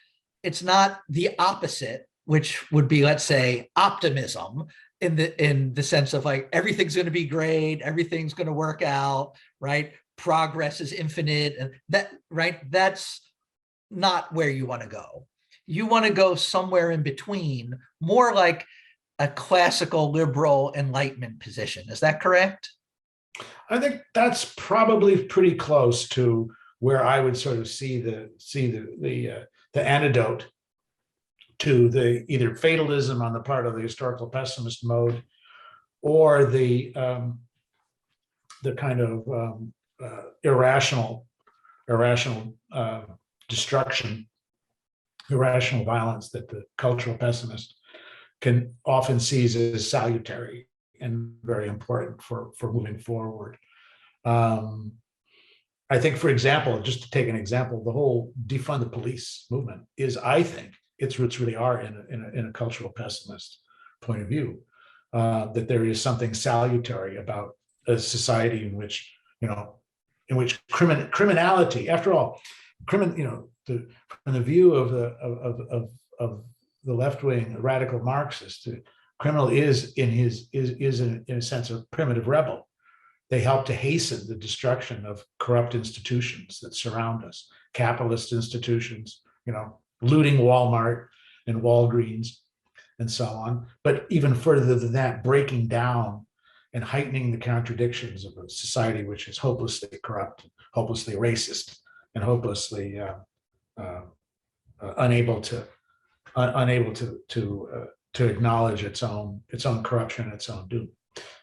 it's not the opposite, which would be, let's say, optimism in the sense of like everything's going to be great, everything's going to work out, right? Progress is infinite, and that's not where you want to go. You want to go somewhere in between, more like a classical liberal Enlightenment position. Is that correct? I think that's probably pretty close to where I would sort of see the antidote to the either fatalism on the part of the historical pessimist mode, or the kind of irrational destruction, irrational violence that the cultural pessimist can often seize as salutary and very important for moving forward. I think, for example, just to take an example, the whole defund the police movement is, I think, its roots really are in a cultural pessimist point of view, that there is something salutary about a society in which criminality, after all, from the view of the left-wing radical Marxist, criminal is in a sense a primitive rebel. They help to hasten the destruction of corrupt institutions that surround us, capitalist institutions, looting Walmart and Walgreens and so on. But even further than that, breaking down and heightening the contradictions of a society which is hopelessly corrupt, hopelessly racist, and hopelessly unable to unable to acknowledge its own corruption, its own doom.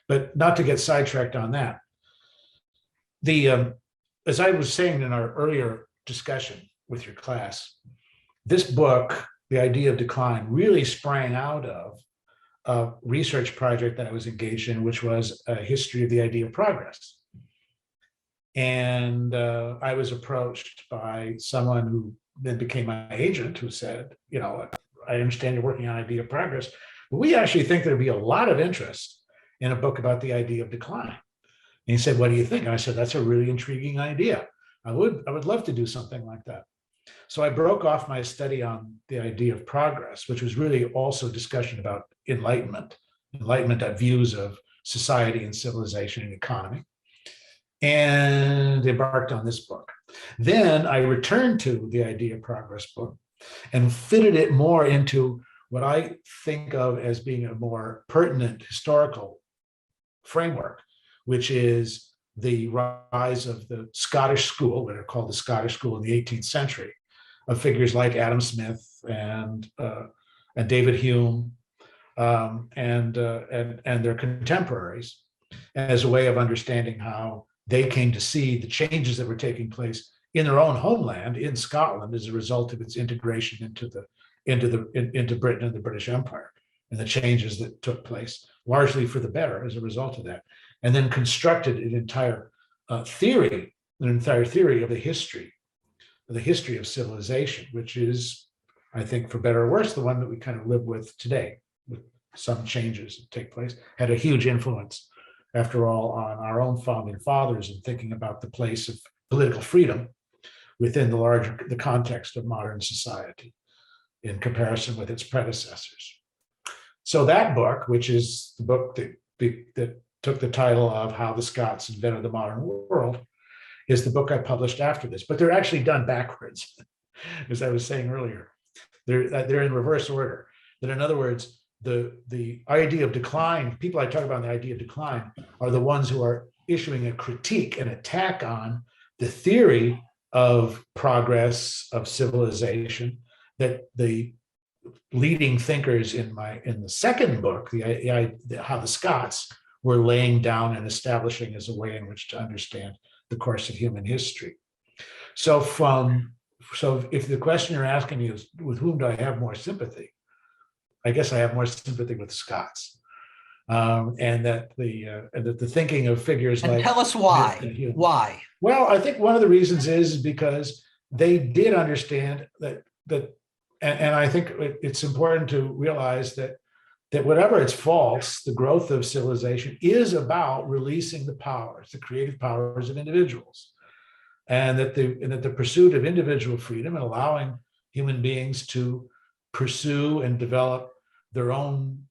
But not to get sidetracked on that. As I was saying in our earlier discussion with your class, this book, The Idea of Decline, really sprang out of a research project that I was engaged in, which was a history of the idea of progress. And I was approached by someone who then became my agent, who said, I understand you're working on idea of progress, but we actually think there'd be a lot of interest in a book about the idea of decline. And he said, what do you think? And I said, that's a really intriguing idea. I would love to do something like that. So I broke off my study on the idea of progress, which was really also discussion about Enlightenment views of society and civilization and economy, and embarked on this book. Then I returned to the Idea of Progress book and fitted it more into what I think of as being a more pertinent historical framework, which is the rise of the Scottish school, what are called the Scottish school in the 18th century, of figures like Adam Smith and David Hume and their contemporaries, as a way of understanding how they came to see the changes that were taking place in their own homeland in Scotland as a result of its integration into Britain and the British Empire, and the changes that took place largely for the better as a result of that, and then constructed an entire theory of the history of civilization, which is, I think, for better or worse, the one that we kind of live with today, with some changes that take place, had a huge influence, after all, on our own founding fathers in thinking about the place of political freedom within the context of modern society in comparison with its predecessors. So that book, which is the book that took the title of How the Scots Invented the Modern World, is the book I published after this, but they're actually done backwards, as I was saying earlier. They're in reverse order. That, in other words, the idea of decline, people I talk about in the idea of decline are the ones who are issuing a critique, an attack on the theory of progress, of civilization, that the leading thinkers in the second book, How the Scots, were laying down and establishing as a way in which to understand the course of human history. So if the question you're asking me is, with whom do I have more sympathy? I guess I have more sympathy with the Scots, and that the thinking of figures like. Tell us why. Why? Well, I think one of the reasons is because they did understand that, and I think it's important to realize that whatever its faults, the growth of civilization is about releasing the powers, the creative powers of individuals, and that the pursuit of individual freedom and allowing human beings to pursue and develop their own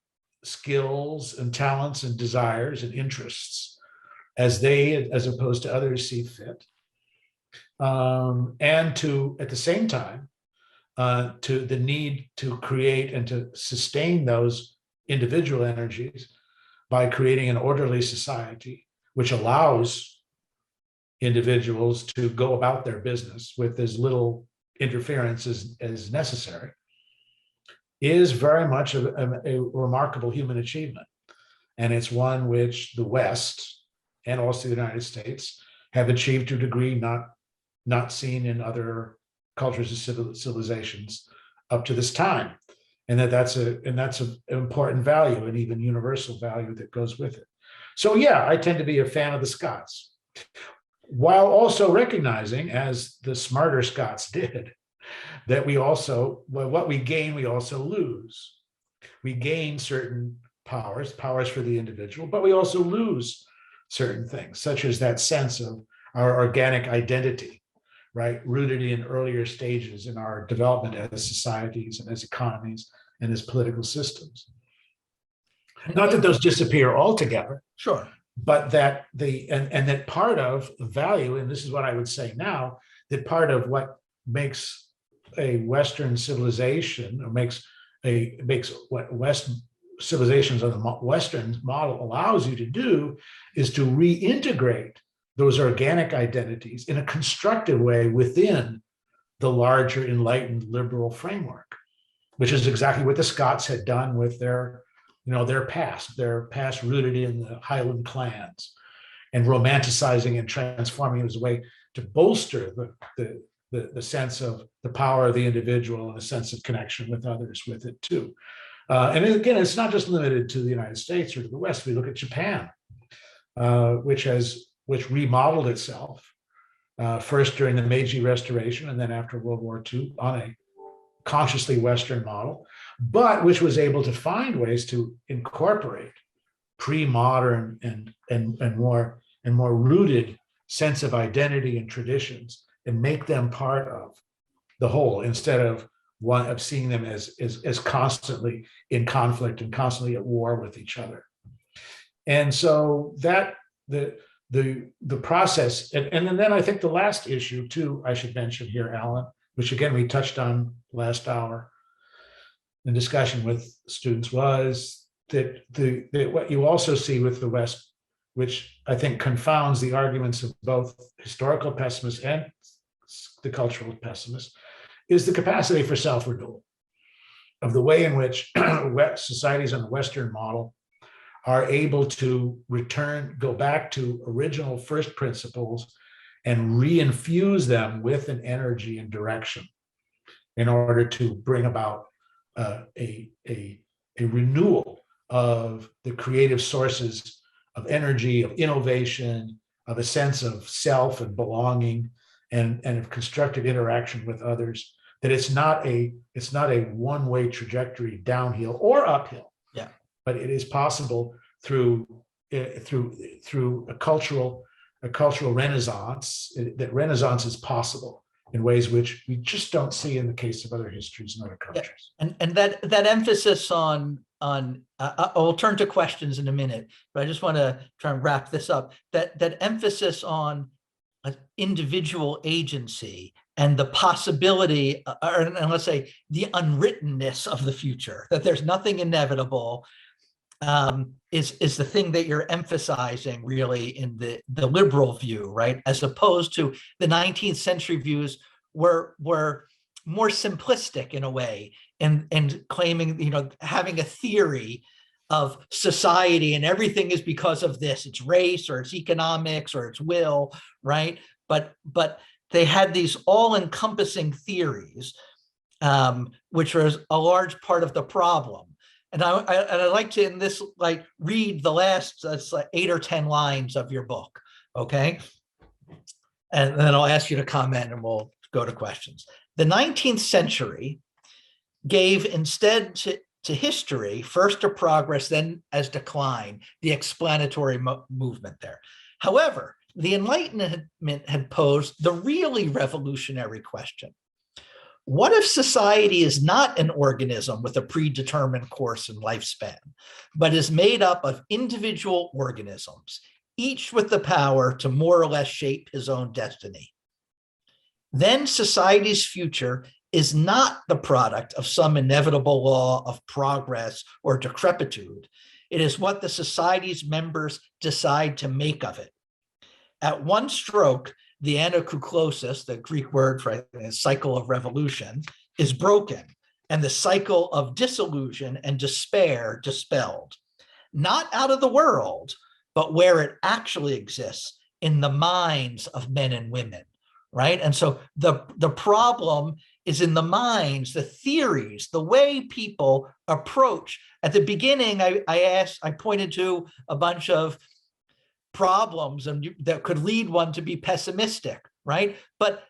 skills and talents and desires and interests as opposed to others see fit, and to, at the same time, to the need to create and to sustain those individual energies by creating an orderly society which allows individuals to go about their business with as little interference as necessary, is very much a remarkable human achievement. And it's one which the West and also the United States have achieved to a degree not seen in other cultures and civilizations up to this time. And that's an important value, and even universal value that goes with it. So yeah, I tend to be a fan of the Scots, while also recognizing, as the smarter Scots did, that what we gain, we also lose. We gain certain powers for the individual, but we also lose certain things, such as that sense of our organic identity, right? Rooted in earlier stages in our development as societies and as economies and as political systems. Not that those disappear altogether. Sure. But that that part of value, and this is what I would say now, that part of what makes a Western civilization, or makes what Western civilizations of the Western model allows you to do, is to reintegrate those organic identities in a constructive way within the larger enlightened liberal framework. which is exactly what the Scots had done with their past rooted in the Highland clans, and romanticizing and transforming it as a way to bolster the sense of the power of the individual and a sense of connection with others with it too. And again, it's not just limited to the United States or to the West. We look at Japan, which remodeled itself first during the Meiji Restoration and then after World War II on a consciously Western model, but which was able to find ways to incorporate pre-modern and more rooted sense of identity and traditions and make them part of the whole, instead of seeing them as constantly in conflict and constantly at war with each other. And so that the process, and then I think the last issue too, I should mention here, Alan, which again we touched on last hour in discussion with students, was that what you also see with the West, which I think confounds the arguments of both historical pessimists and the cultural pessimists, is the capacity for self-renewal, of the way in which societies on the Western model are able to go back to original first principles and reinfuse them with an energy and direction in order to bring about a renewal of the creative sources of energy, of innovation, of a sense of self and belonging, and of constructive interaction with others. That it's not a one-way trajectory downhill or uphill. Yeah. But it is possible through a cultural renaissance. That renaissance is possible in ways which we just don't see in the case of other histories and other cultures. Yeah. And that emphasis on I'll turn to questions in a minute, but I just want to try and wrap this up. That emphasis on individual agency and the possibility, and let's say the unwrittenness of the future, that there's nothing inevitable, is the thing that you're emphasizing really in the liberal view, right? As opposed to the 19th century views were more simplistic in a way, and claiming, having a theory of society and everything is because of this, it's race or it's economics or it's will, right? But they had these all-encompassing theories, which was a large part of the problem. And I'd like to, in this, read the last 8 or 10 lines of your book, okay? And then I'll ask you to comment and we'll go to questions. The 19th century gave, instead to history, first to progress, then as decline, the explanatory movement there. However, the Enlightenment had posed the really revolutionary question. What if society is not an organism with a predetermined course and lifespan, but is made up of individual organisms, each with the power to more or less shape his own destiny? Then society's future is not the product of some inevitable law of progress or decrepitude. It is what the society's members decide to make of it. At one stroke, the anakuklosis, the Greek word for a cycle of revolution, is broken, and the cycle of disillusion and despair dispelled. Not out of the world, but where it actually exists, in the minds of men and women, right? And so the problem is in the minds, the theories, the way people approach. At the beginning, I pointed to a bunch of problems and that could lead one to be pessimistic, right? But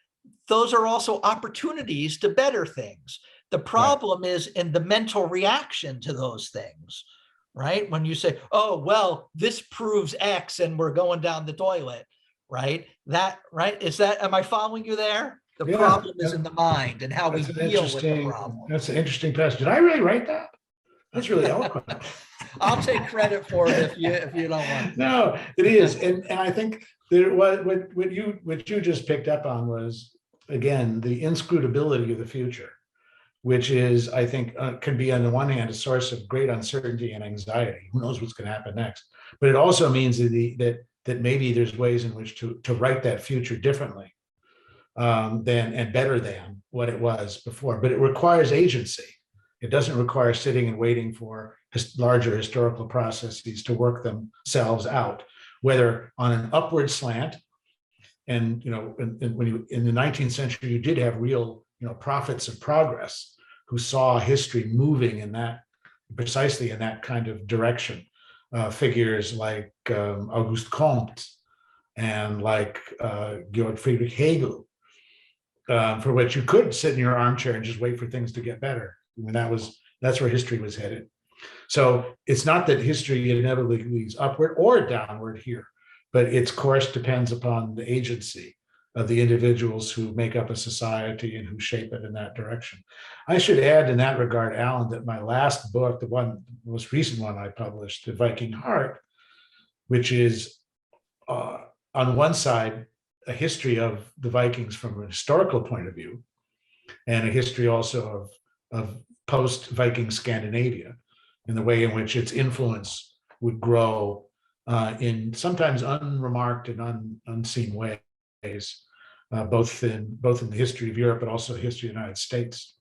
those are also opportunities to better things. The problem is in the mental reaction to those things, right? When you say, oh, well, this proves X and we're going down the toilet, right? Am I following you there? The problem is in the mind and how we deal with the problem. That's an interesting passage. Did I really write that? That's really eloquent. I'll take credit for it if you don't want to. No, it is. And I think what you just picked up on was, again, the inscrutability of the future, which is, I think, can be on the one hand a source of great uncertainty and anxiety. Who knows what's going to happen next? But it also means that maybe there's ways in which to write that future differently than and better than what it was before. But it requires agency. It doesn't require sitting and waiting for larger historical processes to work themselves out, whether on an upward slant. And when you in the 19th century, you did have real prophets of progress who saw history moving in that precisely in that kind of direction. Figures like Auguste Comte and like Georg Friedrich Hegel, for which you could sit in your armchair and just wait for things to get better. I mean, that's where history was headed. So it's not that history inevitably leads upward or downward here, but its course depends upon the agency of the individuals who make up a society and who shape it in that direction. I should add in that regard, Alan, that my last book, the most recent one I published, The Viking Heart, which is on one side, a history of the Vikings from a historical point of view, and a history also of post-Viking Scandinavia, in the way in which its influence would grow in sometimes unremarked and unseen ways, both in the history of Europe, but also the history of the United States.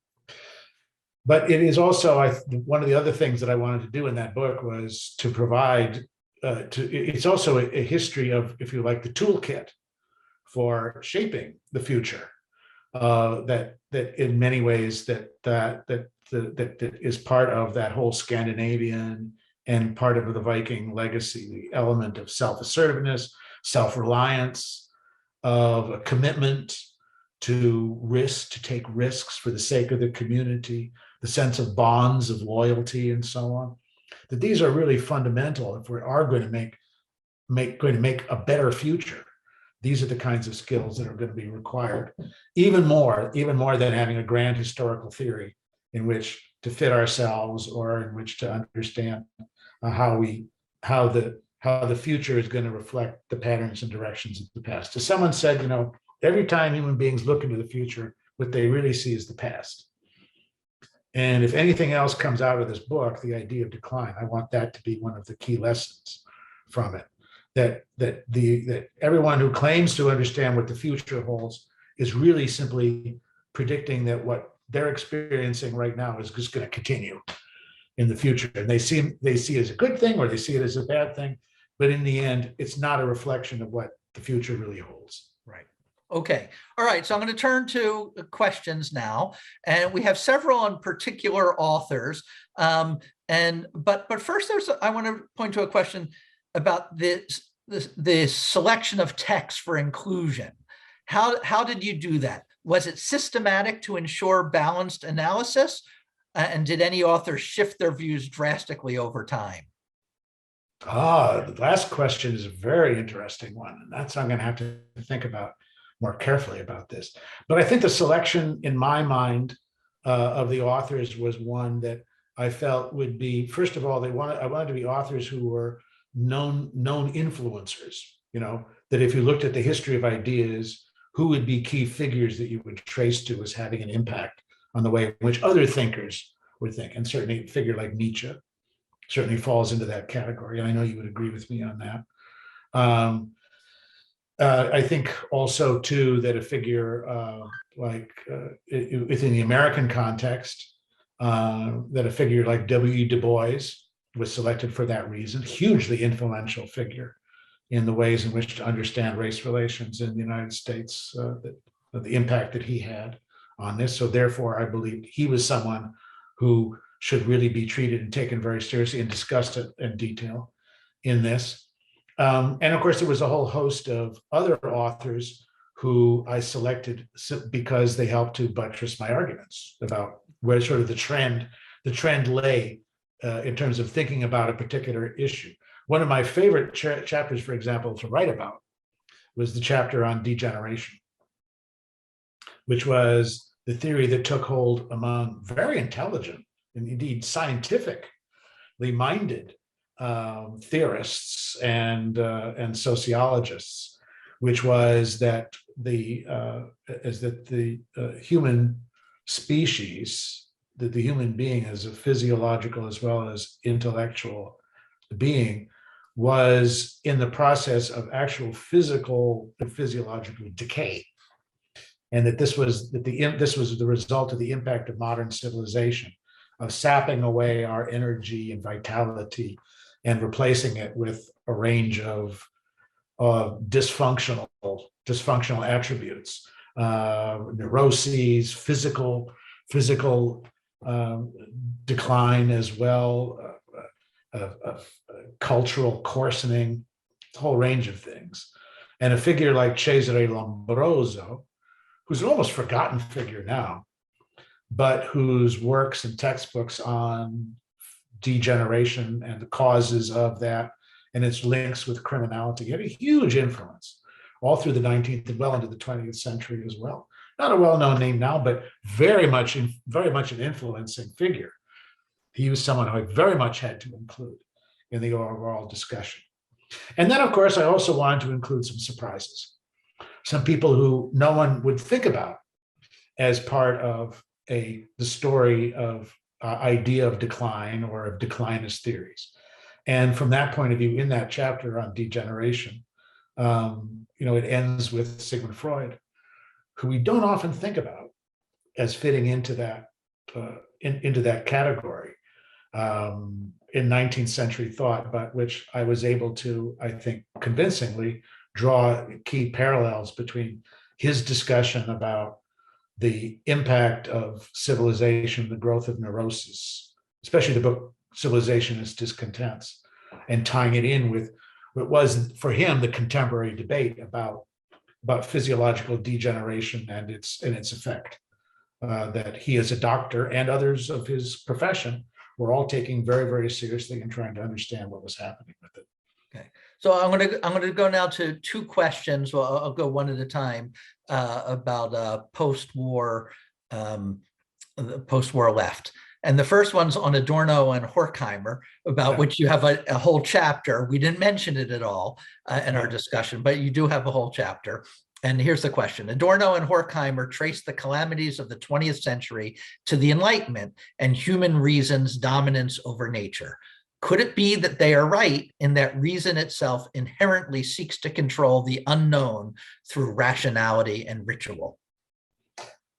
But it is also, one of the other things that I wanted to do in that book was to provide, it's also a history of, if you like, the toolkit for shaping the future. That in many ways that is part of that whole Scandinavian and part of the Viking legacy, the element of self-assertiveness, self-reliance, of a commitment to risk, to take risks for the sake of the community, the sense of bonds of loyalty and so on. That these are really fundamental if we are going to make a better future. These are the kinds of skills that are going to be required, even more than having a grand historical theory in which to fit ourselves or in which to understand how the future is going to reflect the patterns and directions of the past. As someone said, every time human beings look into the future, what they really see is the past. And if anything else comes out of this book, the idea of decline, I want that to be one of the key lessons from it. That everyone who claims to understand what the future holds is really simply predicting that what they're experiencing right now is just going to continue in the future. And they see it as a good thing or they see it as a bad thing. But in the end, it's not a reflection of what the future really holds. Right. Okay. All right. So I'm going to turn to questions now. And we have several on particular authors. But first, I want to point to a question about the selection of text for inclusion. How did you do that? Was it systematic to ensure balanced analysis? And did any authors shift their views drastically over time? The last question is a very interesting one. And that's, I'm going to have to think about more carefully about this. But I think the selection in my mind of the authors was one that I felt would be, first of all, I wanted to be authors who were known influencers, that if you looked at the history of ideas, who would be key figures that you would trace to as having an impact on the way in which other thinkers would think. And certainly a figure like Nietzsche certainly falls into that category. And I know you would agree with me on that. I think also too, that a figure within the American context, that a figure like W. Du Bois was selected for that reason, hugely influential figure in the ways in which to understand race relations in the United States, the impact that he had on this. So therefore, I believe he was someone who should really be treated and taken very seriously and discussed it in detail in this. And of course, there was a whole host of other authors who I selected because they helped to buttress my arguments about where sort of the trend lay in terms of thinking about a particular issue. One of my favorite chapters, for example, to write about was the chapter on degeneration, which was the theory that took hold among very intelligent and indeed scientifically minded theorists and sociologists, which was that the human species, that the human being as a physiological as well as intellectual being, was in the process of actual physical and physiological decay, and that this was the result of the impact of modern civilization sapping away our energy and vitality and replacing it with a range of dysfunctional attributes, neuroses, physical decline as well, cultural coarsening, a whole range of things. And a figure like Cesare Lombroso, who's an almost forgotten figure now, but whose works and textbooks on degeneration and the causes of that and its links with criminality had a huge influence all through the 19th and well into the 20th century as well. Not a well-known name now, but very much an influencing figure. He was someone who I very much had to include in the overall discussion. And then, of course, I also wanted to include some surprises, some people who no one would think about as part of the story of idea of decline or of declinist theories. And from that point of view, in that chapter on degeneration, it ends with Sigmund Freud, who we don't often think about as fitting into that category in 19th century thought, but which I was able to, I think, convincingly draw key parallels between his discussion about the impact of civilization, the growth of neurosis, especially the book Civilization is Discontents, and tying it in with what was for him the contemporary debate about physiological degeneration and its effect. That he as a doctor and others of his profession were all taking very, very seriously and trying to understand what was happening with it. Okay, so I'm going to go now to two questions. Well, I'll go one at a time about post-war left. And the first one's on Adorno and Horkheimer, about which you have a whole chapter. We didn't mention it at all in our discussion, but you do have a whole chapter. And here's the question. Adorno and Horkheimer trace the calamities of the 20th century to the Enlightenment and human reason's dominance over nature. Could it be that they are right in that reason itself inherently seeks to control the unknown through rationality and ritual?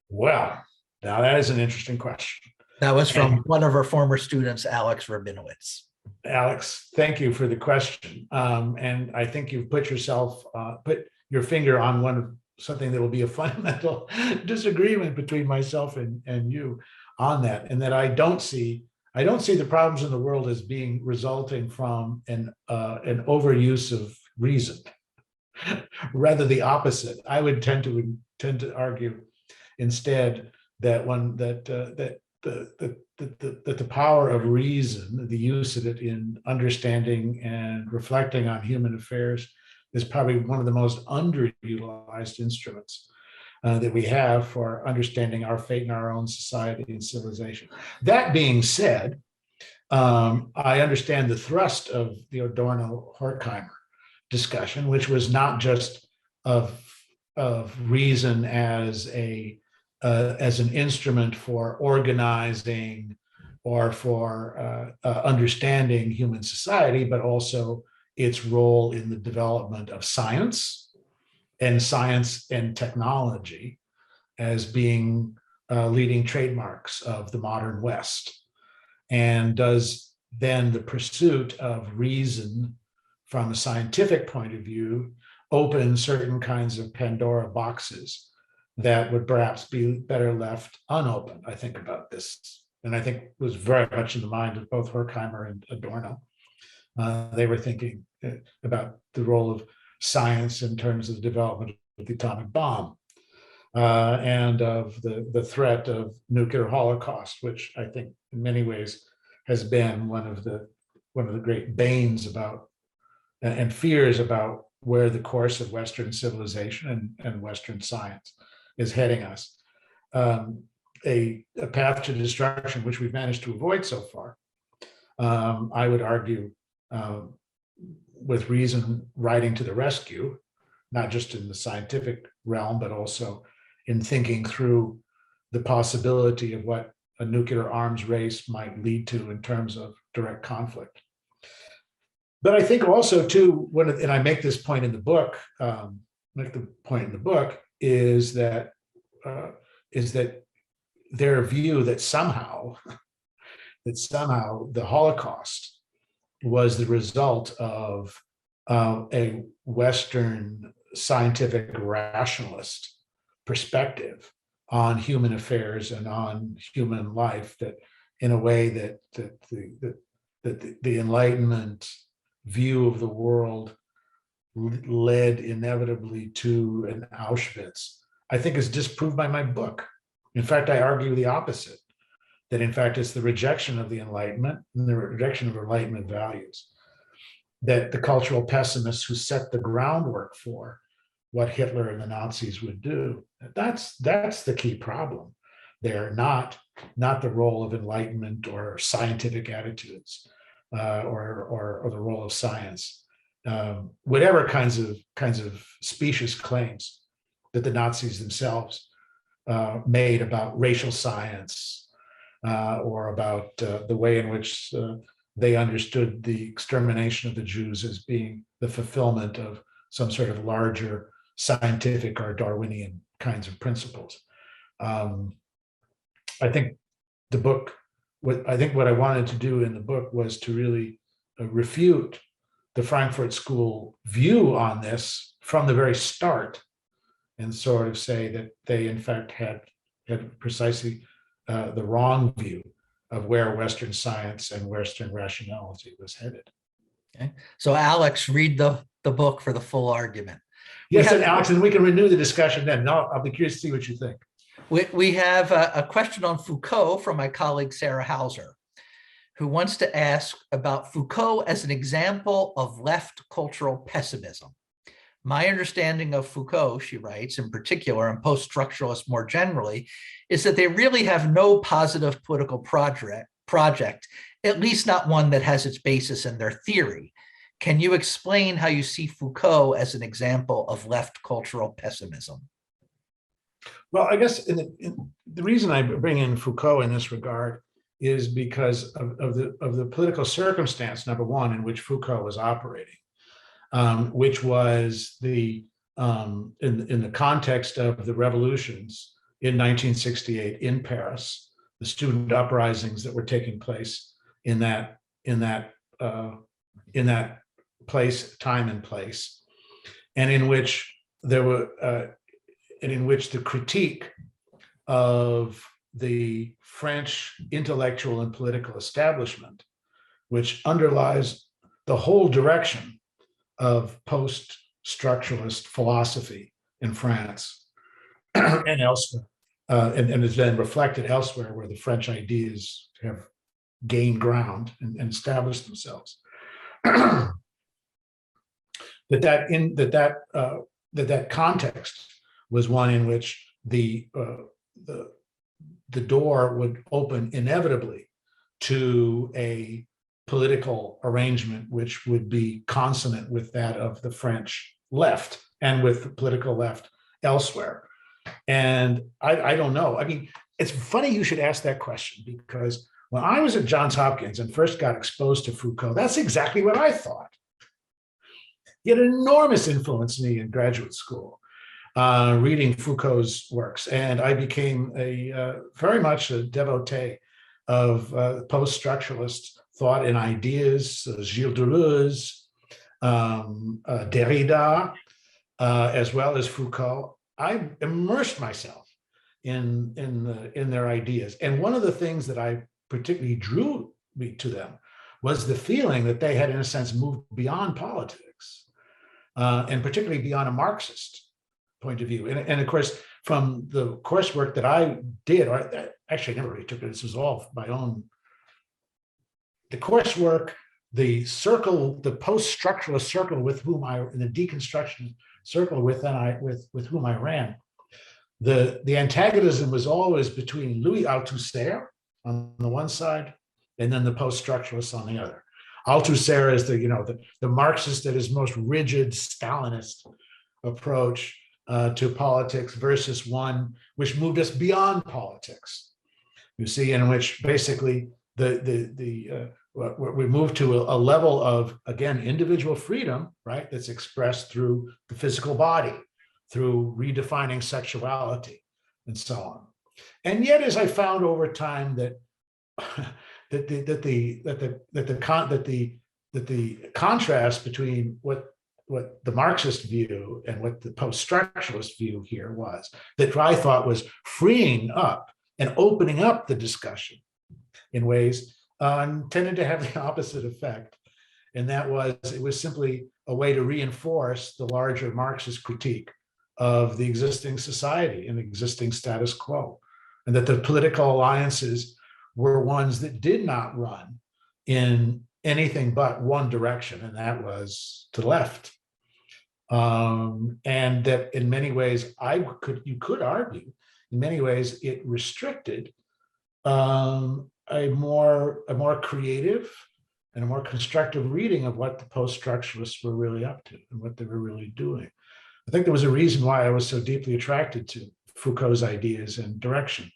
Well, now that is an interesting question. That was from one of our former students, Alex Rabinowitz. Alex, thank you for the question. And I think you've put your finger on something that will be a fundamental disagreement between myself and you on that, and that I don't see the problems in the world as being resulting from an overuse of reason. Rather the opposite. I would tend to argue instead that the power of reason, the use of it in understanding and reflecting on human affairs, is probably one of the most underutilized instruments that we have for understanding our fate in our own society and civilization. That being said, I understand the thrust of the Adorno-Horkheimer discussion, which was not just of reason as an instrument for organizing or for understanding human society, but also its role in the development of science and technology as being leading trademarks of the modern West. And does then the pursuit of reason from a scientific point of view open certain kinds of Pandora boxes that would perhaps be better left unopened? I think about this, and I think it was very much in the mind of both Horkheimer and Adorno. They were thinking about the role of science in terms of the development of the atomic bomb and of the threat of nuclear holocaust, which I think in many ways has been one of the great banes about and fears about where the course of Western civilization and Western science is heading us. A path to destruction, which we've managed to avoid so far, I would argue, with reason riding to the rescue, not just in the scientific realm, but also in thinking through the possibility of what a nuclear arms race might lead to in terms of direct conflict. But I think also too, and I make this point in the book, is that their view that somehow that somehow the Holocaust was the result of a Western scientific rationalist perspective on human affairs and on human life, that in a way that the Enlightenment view of the world led inevitably to an Auschwitz, I think is disproved by my book. In fact, I argue the opposite, that in fact it's the rejection of the Enlightenment and the rejection of Enlightenment values that the cultural pessimists who set the groundwork for what Hitler and the Nazis would do. That's the key problem. They're not the role of Enlightenment or scientific attitudes or the role of science. Whatever kinds of specious claims that the Nazis themselves made about racial science or about the way in which they understood the extermination of the Jews as being the fulfillment of some sort of larger scientific or Darwinian kinds of principles. I think the book, what I wanted to do in the book was to really refute the Frankfurt School view on this from the very start, and sort of say that they in fact had precisely the wrong view of where Western science and Western rationality was headed. Okay. So Alex, read the book for the full argument. Yes, and Alex, and we can renew the discussion then. No, I'll be curious to see what you think. We have a question on Foucault from my colleague, Sarah Hauser, who wants to ask about Foucault as an example of left cultural pessimism. My understanding of Foucault, she writes, in particular, and post-structuralists more generally, is that they really have no positive political project, at least not one that has its basis in their theory. Can you explain how you see Foucault as an example of left cultural pessimism? Well, I guess the reason I bring in Foucault in this regard is because of the political circumstance, number one, in which Foucault was operating, which was in the context of the revolutions in 1968 in Paris, the student uprisings that were taking place in that time and place, and in which the critique of the French intellectual and political establishment, which underlies the whole direction of post-structuralist philosophy in France and elsewhere, and is then reflected elsewhere where the French ideas have gained ground and established themselves. that context was one in which the door would open inevitably to a political arrangement which would be consonant with that of the French left and with the political left elsewhere. And I don't know. I mean, it's funny you should ask that question, because when I was at Johns Hopkins and first got exposed to Foucault, that's exactly what I thought. He had an enormous influence on me in graduate school, reading Foucault's works. And I became very much a devotee of post-structuralist thought and ideas, Gilles Deleuze, Derrida, as well as Foucault. I immersed myself in their ideas. And one of the things that I particularly drew me to them was the feeling that they had, in a sense, moved beyond politics, and particularly beyond a Marxist point of view. And of course, from the coursework that I did, or actually I never really took it, this was all my own, the coursework, the circle, the post-structuralist circle with whom the deconstruction circle with whom I ran, the antagonism was always between Louis Althusser on the one side, and then the post-structuralists on the other. Althusser is the Marxist at his most rigid Stalinist approach to politics versus one which moved us beyond politics. You see, in which basically we move to a level of, again, individual freedom, right? That's expressed through the physical body, through redefining sexuality, and so on. And yet, as I found over time, that the contrast between what the Marxist view and what the post-structuralist view here was, that I thought was freeing up and opening up the discussion in ways tended to have the opposite effect. And that was, it was simply a way to reinforce the larger Marxist critique of the existing society and existing status quo, and that the political alliances were ones that did not run in anything but one direction, and that was to the left. And that in many ways, you could argue, in many ways, it restricted a more creative and a more constructive reading of what the post-structuralists were really up to and what they were really doing. I think there was a reason why I was so deeply attracted to Foucault's ideas and direction.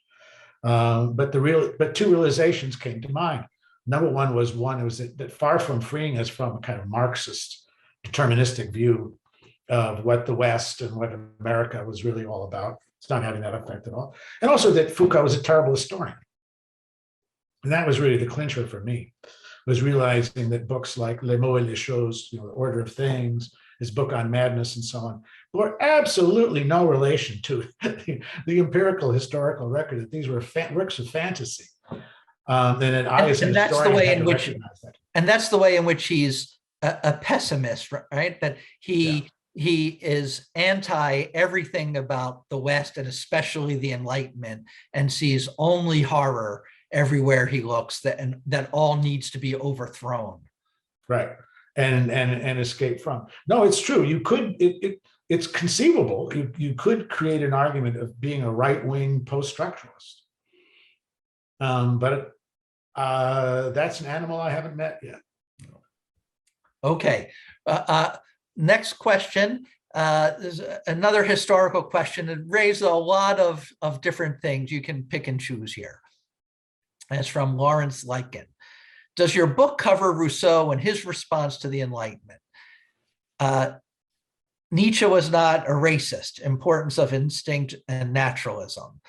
But two realizations came to mind. Number one was that far from freeing us from a kind of Marxist deterministic view of what the West and what America was really all about, it's not having that effect at all. And also that Foucault was a terrible historian. And that was really the clincher for me, was realizing that books like Les mots et les choses, The Order of Things, his book on madness and so on, bore absolutely no relation to the empirical historical record, that these were works of fantasy. And that's the way in which, and that's the way in which he's a pessimist, right? That he is anti everything about the West and especially the Enlightenment, and sees only horror everywhere he looks, that all needs to be overthrown. Right. And escape from. No, it's true. You could, it's conceivable. You could create an argument of being a right-wing post-structuralist. But that's an animal I haven't met yet. Okay. Next question. There's another historical question that raised a lot of different things. You can pick and choose here. It's from Lawrence Lycan. Does your book cover Rousseau and his response to the Enlightenment? Nietzsche was not a racist. Importance of instinct and naturalism.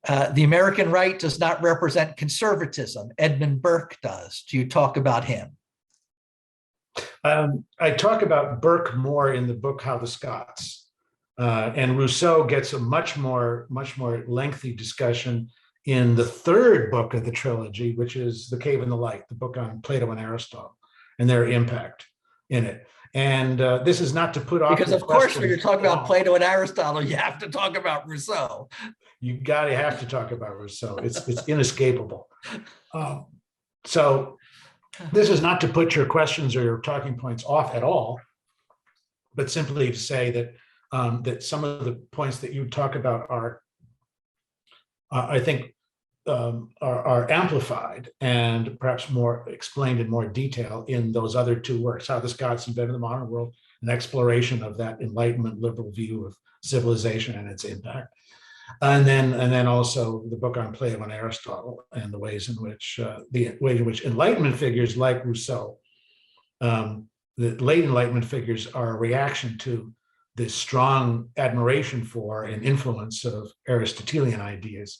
The American right does not represent conservatism. Edmund Burke does. Do you talk about him? I talk about Burke more in the book How the Scots, and Rousseau gets a much more lengthy discussion in the third book of the trilogy, which is The Cave and the Light, the book on Plato and Aristotle and their impact in it. And this is not to put off, because of course, when you're talking about Plato and Aristotle, you have to talk about Rousseau. You have to talk about Rousseau. It's inescapable. So this is not to put your questions or your talking points off at all, but simply to say that that some of the points that you talk about are, I think, are amplified and perhaps more explained in more detail in those other two works, How the Scots Invented the Modern World, an exploration of that Enlightenment liberal view of civilization and its impact. And then also the book on Plato and Aristotle and the ways in which Enlightenment figures like Rousseau, the late Enlightenment figures, are a reaction to this strong admiration for and influence of Aristotelian ideas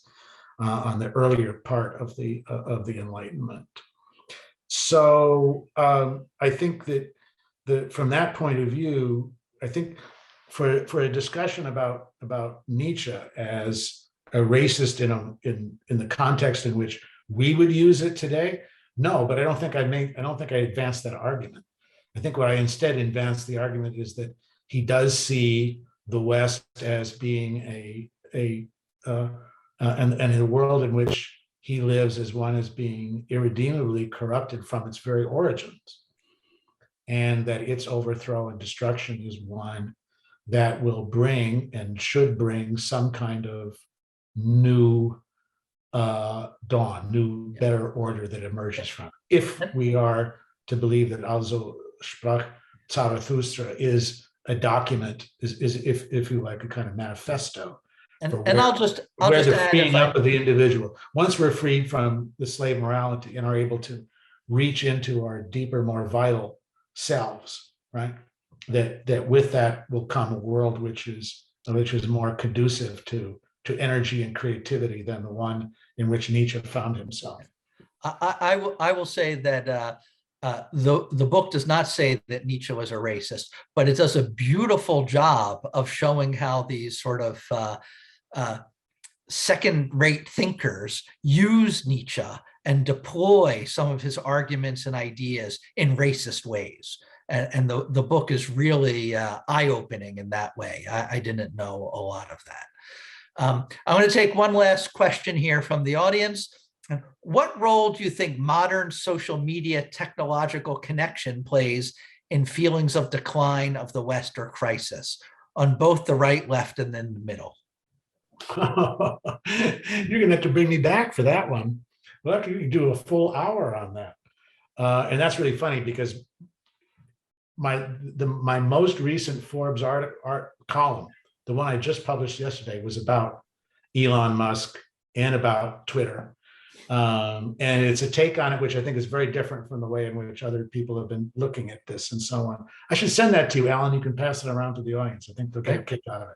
on the earlier part of the Enlightenment. So I think that from that point of view, I think for a discussion about Nietzsche as a racist in the context in which we would use it today, no. But I don't think I advanced that argument. I think what I instead advanced the argument is that he does see the West as being and the world in which he lives as one as being irredeemably corrupted from its very origins, and that its overthrow and destruction is one that will bring and should bring some kind of new dawn, new better order that emerges from it. If we are to believe that Also sprach Zarathustra is a document, is if you like, a kind of manifesto. And I'll just the freeing up of the individual. Once we're freed from the slave morality and are able to reach into our deeper, more vital selves, right? That with that will come a world which is more conducive to energy and creativity than the one in which Nietzsche found himself. I will say that the book does not say that Nietzsche was a racist, but it does a beautiful job of showing how these sort of second-rate thinkers use Nietzsche and deploy some of his arguments and ideas in racist ways. And the book is really eye-opening in that way. I didn't know a lot of that. I want to take one last question here from the audience. What role do you think modern social media technological connection plays in feelings of decline of the West or crisis on both the right, left, and then the middle? You're going to have to bring me back for that one. Well, you can do a full hour on that. And that's really funny because my most recent Forbes art column, the one I just published yesterday, was about Elon Musk and about Twitter. And it's a take on it, which I think is very different from the way in which other people have been looking at this and so on. I should send that to you, Alan. You can pass it around to the audience. I think they'll get a kick out of it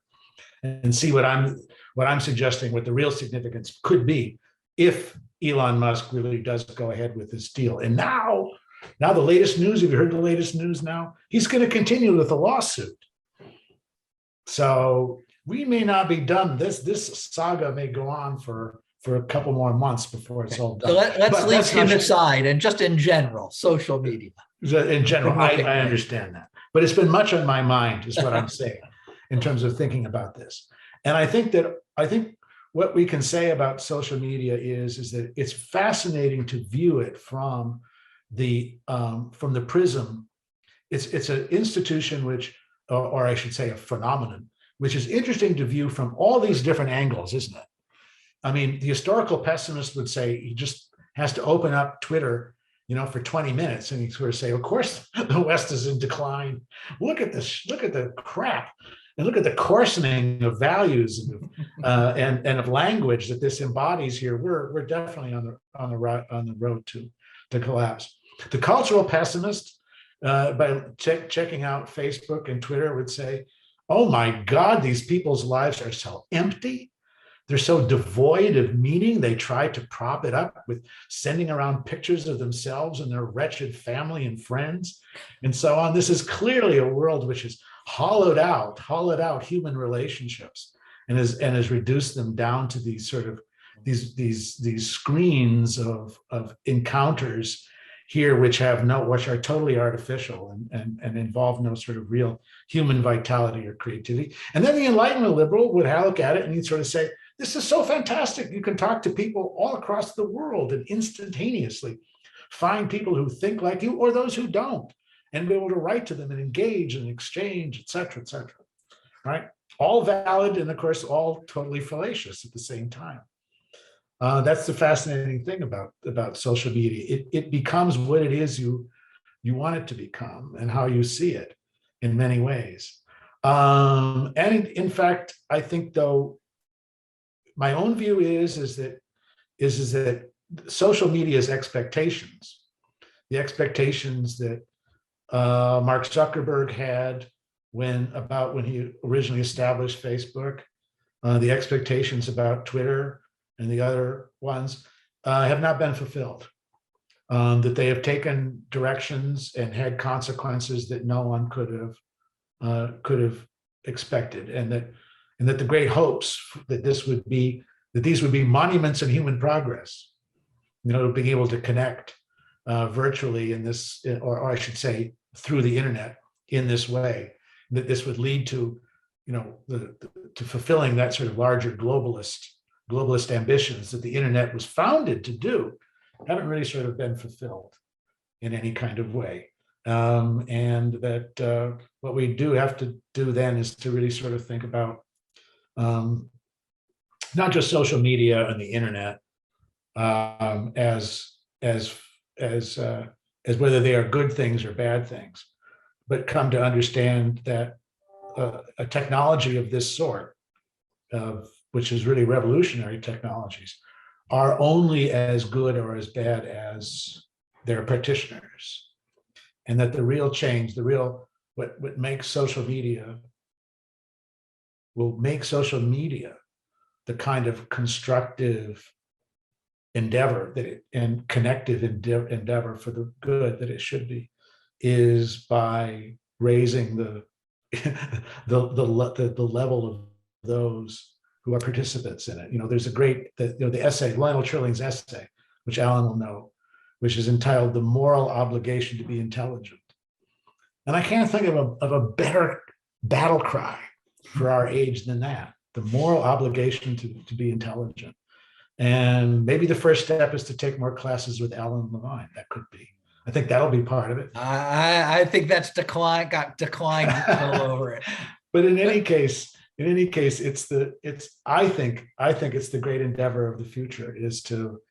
and see what I'm suggesting, what the real significance could be if Elon Musk really does go ahead with this deal. And now the latest news, have you heard the latest news now? He's going to continue with the lawsuit. So we may not be done. This saga may go on for a couple more months before it's all done. So let's leave him aside, and just in general, social media. In general, I understand that. But it's been much on my mind, is what I'm saying, in terms of thinking about this. And I think what we can say about social media is that it's fascinating to view it from the prism. It's an institution which, or I should say a phenomenon, which is interesting to view from all these different angles, isn't it? I mean, the historical pessimist would say he just has to open up Twitter, for 20 minutes, and he sort of say, of course, the West is in decline. Look at this, look at the crap, and look at the coarsening of values and of language that this embodies here. We're definitely on the road to collapse. The cultural pessimist, by checking out Facebook and Twitter, would say, oh my God, these people's lives are so empty. They're so devoid of meaning. They try to prop it up with sending around pictures of themselves and their wretched family and friends and so on. This is clearly a world which has hollowed out human relationships and has reduced them down to these sort of these screens of encounters here, which are totally artificial and involve no sort of real human vitality or creativity. And then the Enlightenment liberal would look at it and he'd sort of say, this is so fantastic. You can talk to people all across the world and instantaneously find people who think like you or those who don't, and be able to write to them and engage and exchange, et cetera, right? All valid and of course, all totally fallacious at the same time. That's the fascinating thing about social media. It becomes what it is you want it to become and how you see it in many ways. And in fact, I think though, my own view is that social media's expectations, the expectations that Mark Zuckerberg had when he originally established Facebook, the expectations about Twitter and the other ones have not been fulfilled. That they have taken directions and had consequences that no one could have expected, and that the great hopes that these would be monuments of human progress, being able to connect virtually in this, or I should say, through the internet in this way, that this would lead to, to fulfilling that sort of larger globalist ambitions that the internet was founded to do, haven't really sort of been fulfilled in any kind of way. And that what we do have to do then is to really sort of think about not just social media and the internet as whether they are good things or bad things, but come to understand that a technology of this sort, which is really revolutionary technologies, are only as good or as bad as their practitioners, and that the real change, what makes social media, will make social media the kind of constructive endeavor and connective endeavor for the good that it should be, is by raising the the level of those who are participants in it. There's a great, the essay, Lionel Trilliang's essay, which Alan will know, which is entitled "The Moral Obligation to be Intelligent." And I can't think of a better battle cry for our age than that: the moral obligation to be intelligent. And maybe the first step is to take more classes with Alan Levine. That could be. I think that'll be part of it. I think that's got declined all over it. But in any case, I think it's the great endeavor of the future is to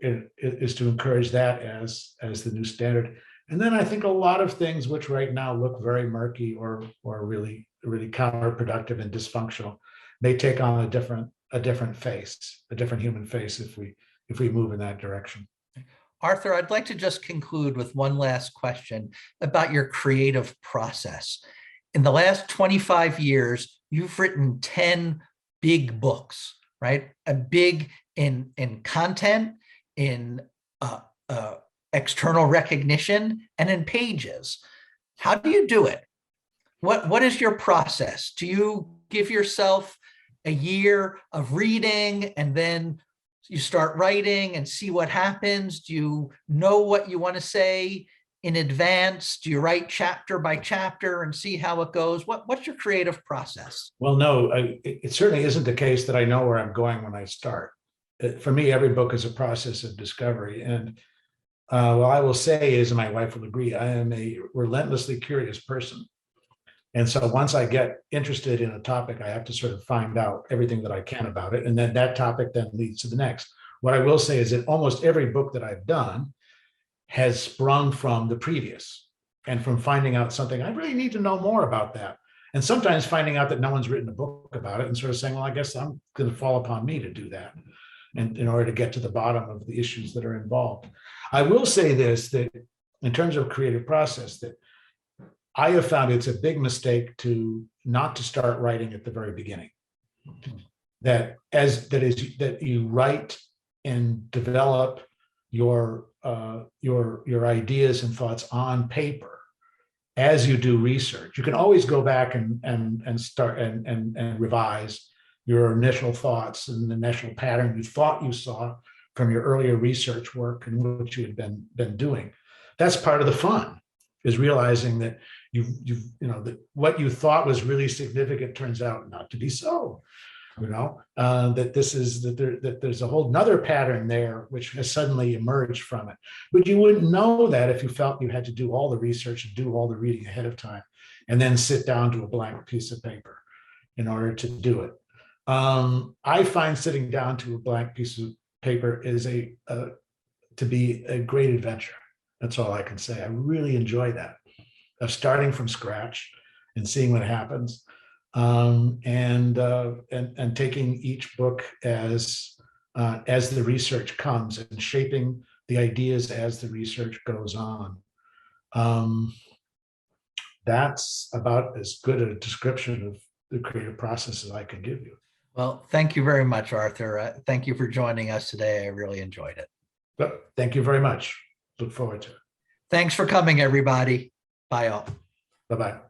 encourage that as the new standard. And then I think a lot of things which right now look very murky or really counterproductive and dysfunctional may take on a different face, a different human face if we move in that direction. Arthur, I'd like to just conclude with one last question about your creative process. In the last 25 years, you've written 10 big books, right? A big in content, in external recognition, and in pages. How do you do it? What is your process? Do you give yourself a year of reading and then you start writing and see what happens? Do you know what you want to say in advance? Do you write chapter by chapter and see how it goes? What's your creative process? Well, no, it certainly isn't the case that I know where I'm going when I start. For me, every book is a process of discovery. And what I will say is, and my wife will agree, I am a relentlessly curious person. And so once I get interested in a topic, I have to sort of find out everything that I can about it. And then that topic then leads to the next. What I will say is that almost every book that I've done has sprung from the previous and from finding out something. I really need to know more about that. And sometimes finding out that no one's written a book about it and sort of saying, well, I guess I'm going to fall upon me to do that. And in order to get to the bottom of the issues that are involved. I will say this, that in terms of creative process, that I have found it's a big mistake not to start writing at the very beginning. That you write and develop your ideas and thoughts on paper as you do research. You can always go back and start and revise your initial thoughts and the initial pattern you thought you saw from your earlier research work and what you had been doing. That's part of the fun, is realizing that that what you thought was really significant turns out not to be so. That there's a whole nother pattern there which has suddenly emerged from it. But you wouldn't know that if you felt you had to do all the research and do all the reading ahead of time and then sit down to a blank piece of paper in order to do it. I find sitting down to a blank piece of paper is to be a great adventure. That's all I can say. I really enjoy that, of starting from scratch and seeing what happens, and taking each book as the research comes and shaping the ideas as the research goes on. That's about as good a description of the creative process as I can give you. Well, thank you very much, Arthur. Thank you for joining us today. I really enjoyed it. But thank you very much. Look forward to it. Thanks for coming, everybody. Bye all. Bye-bye.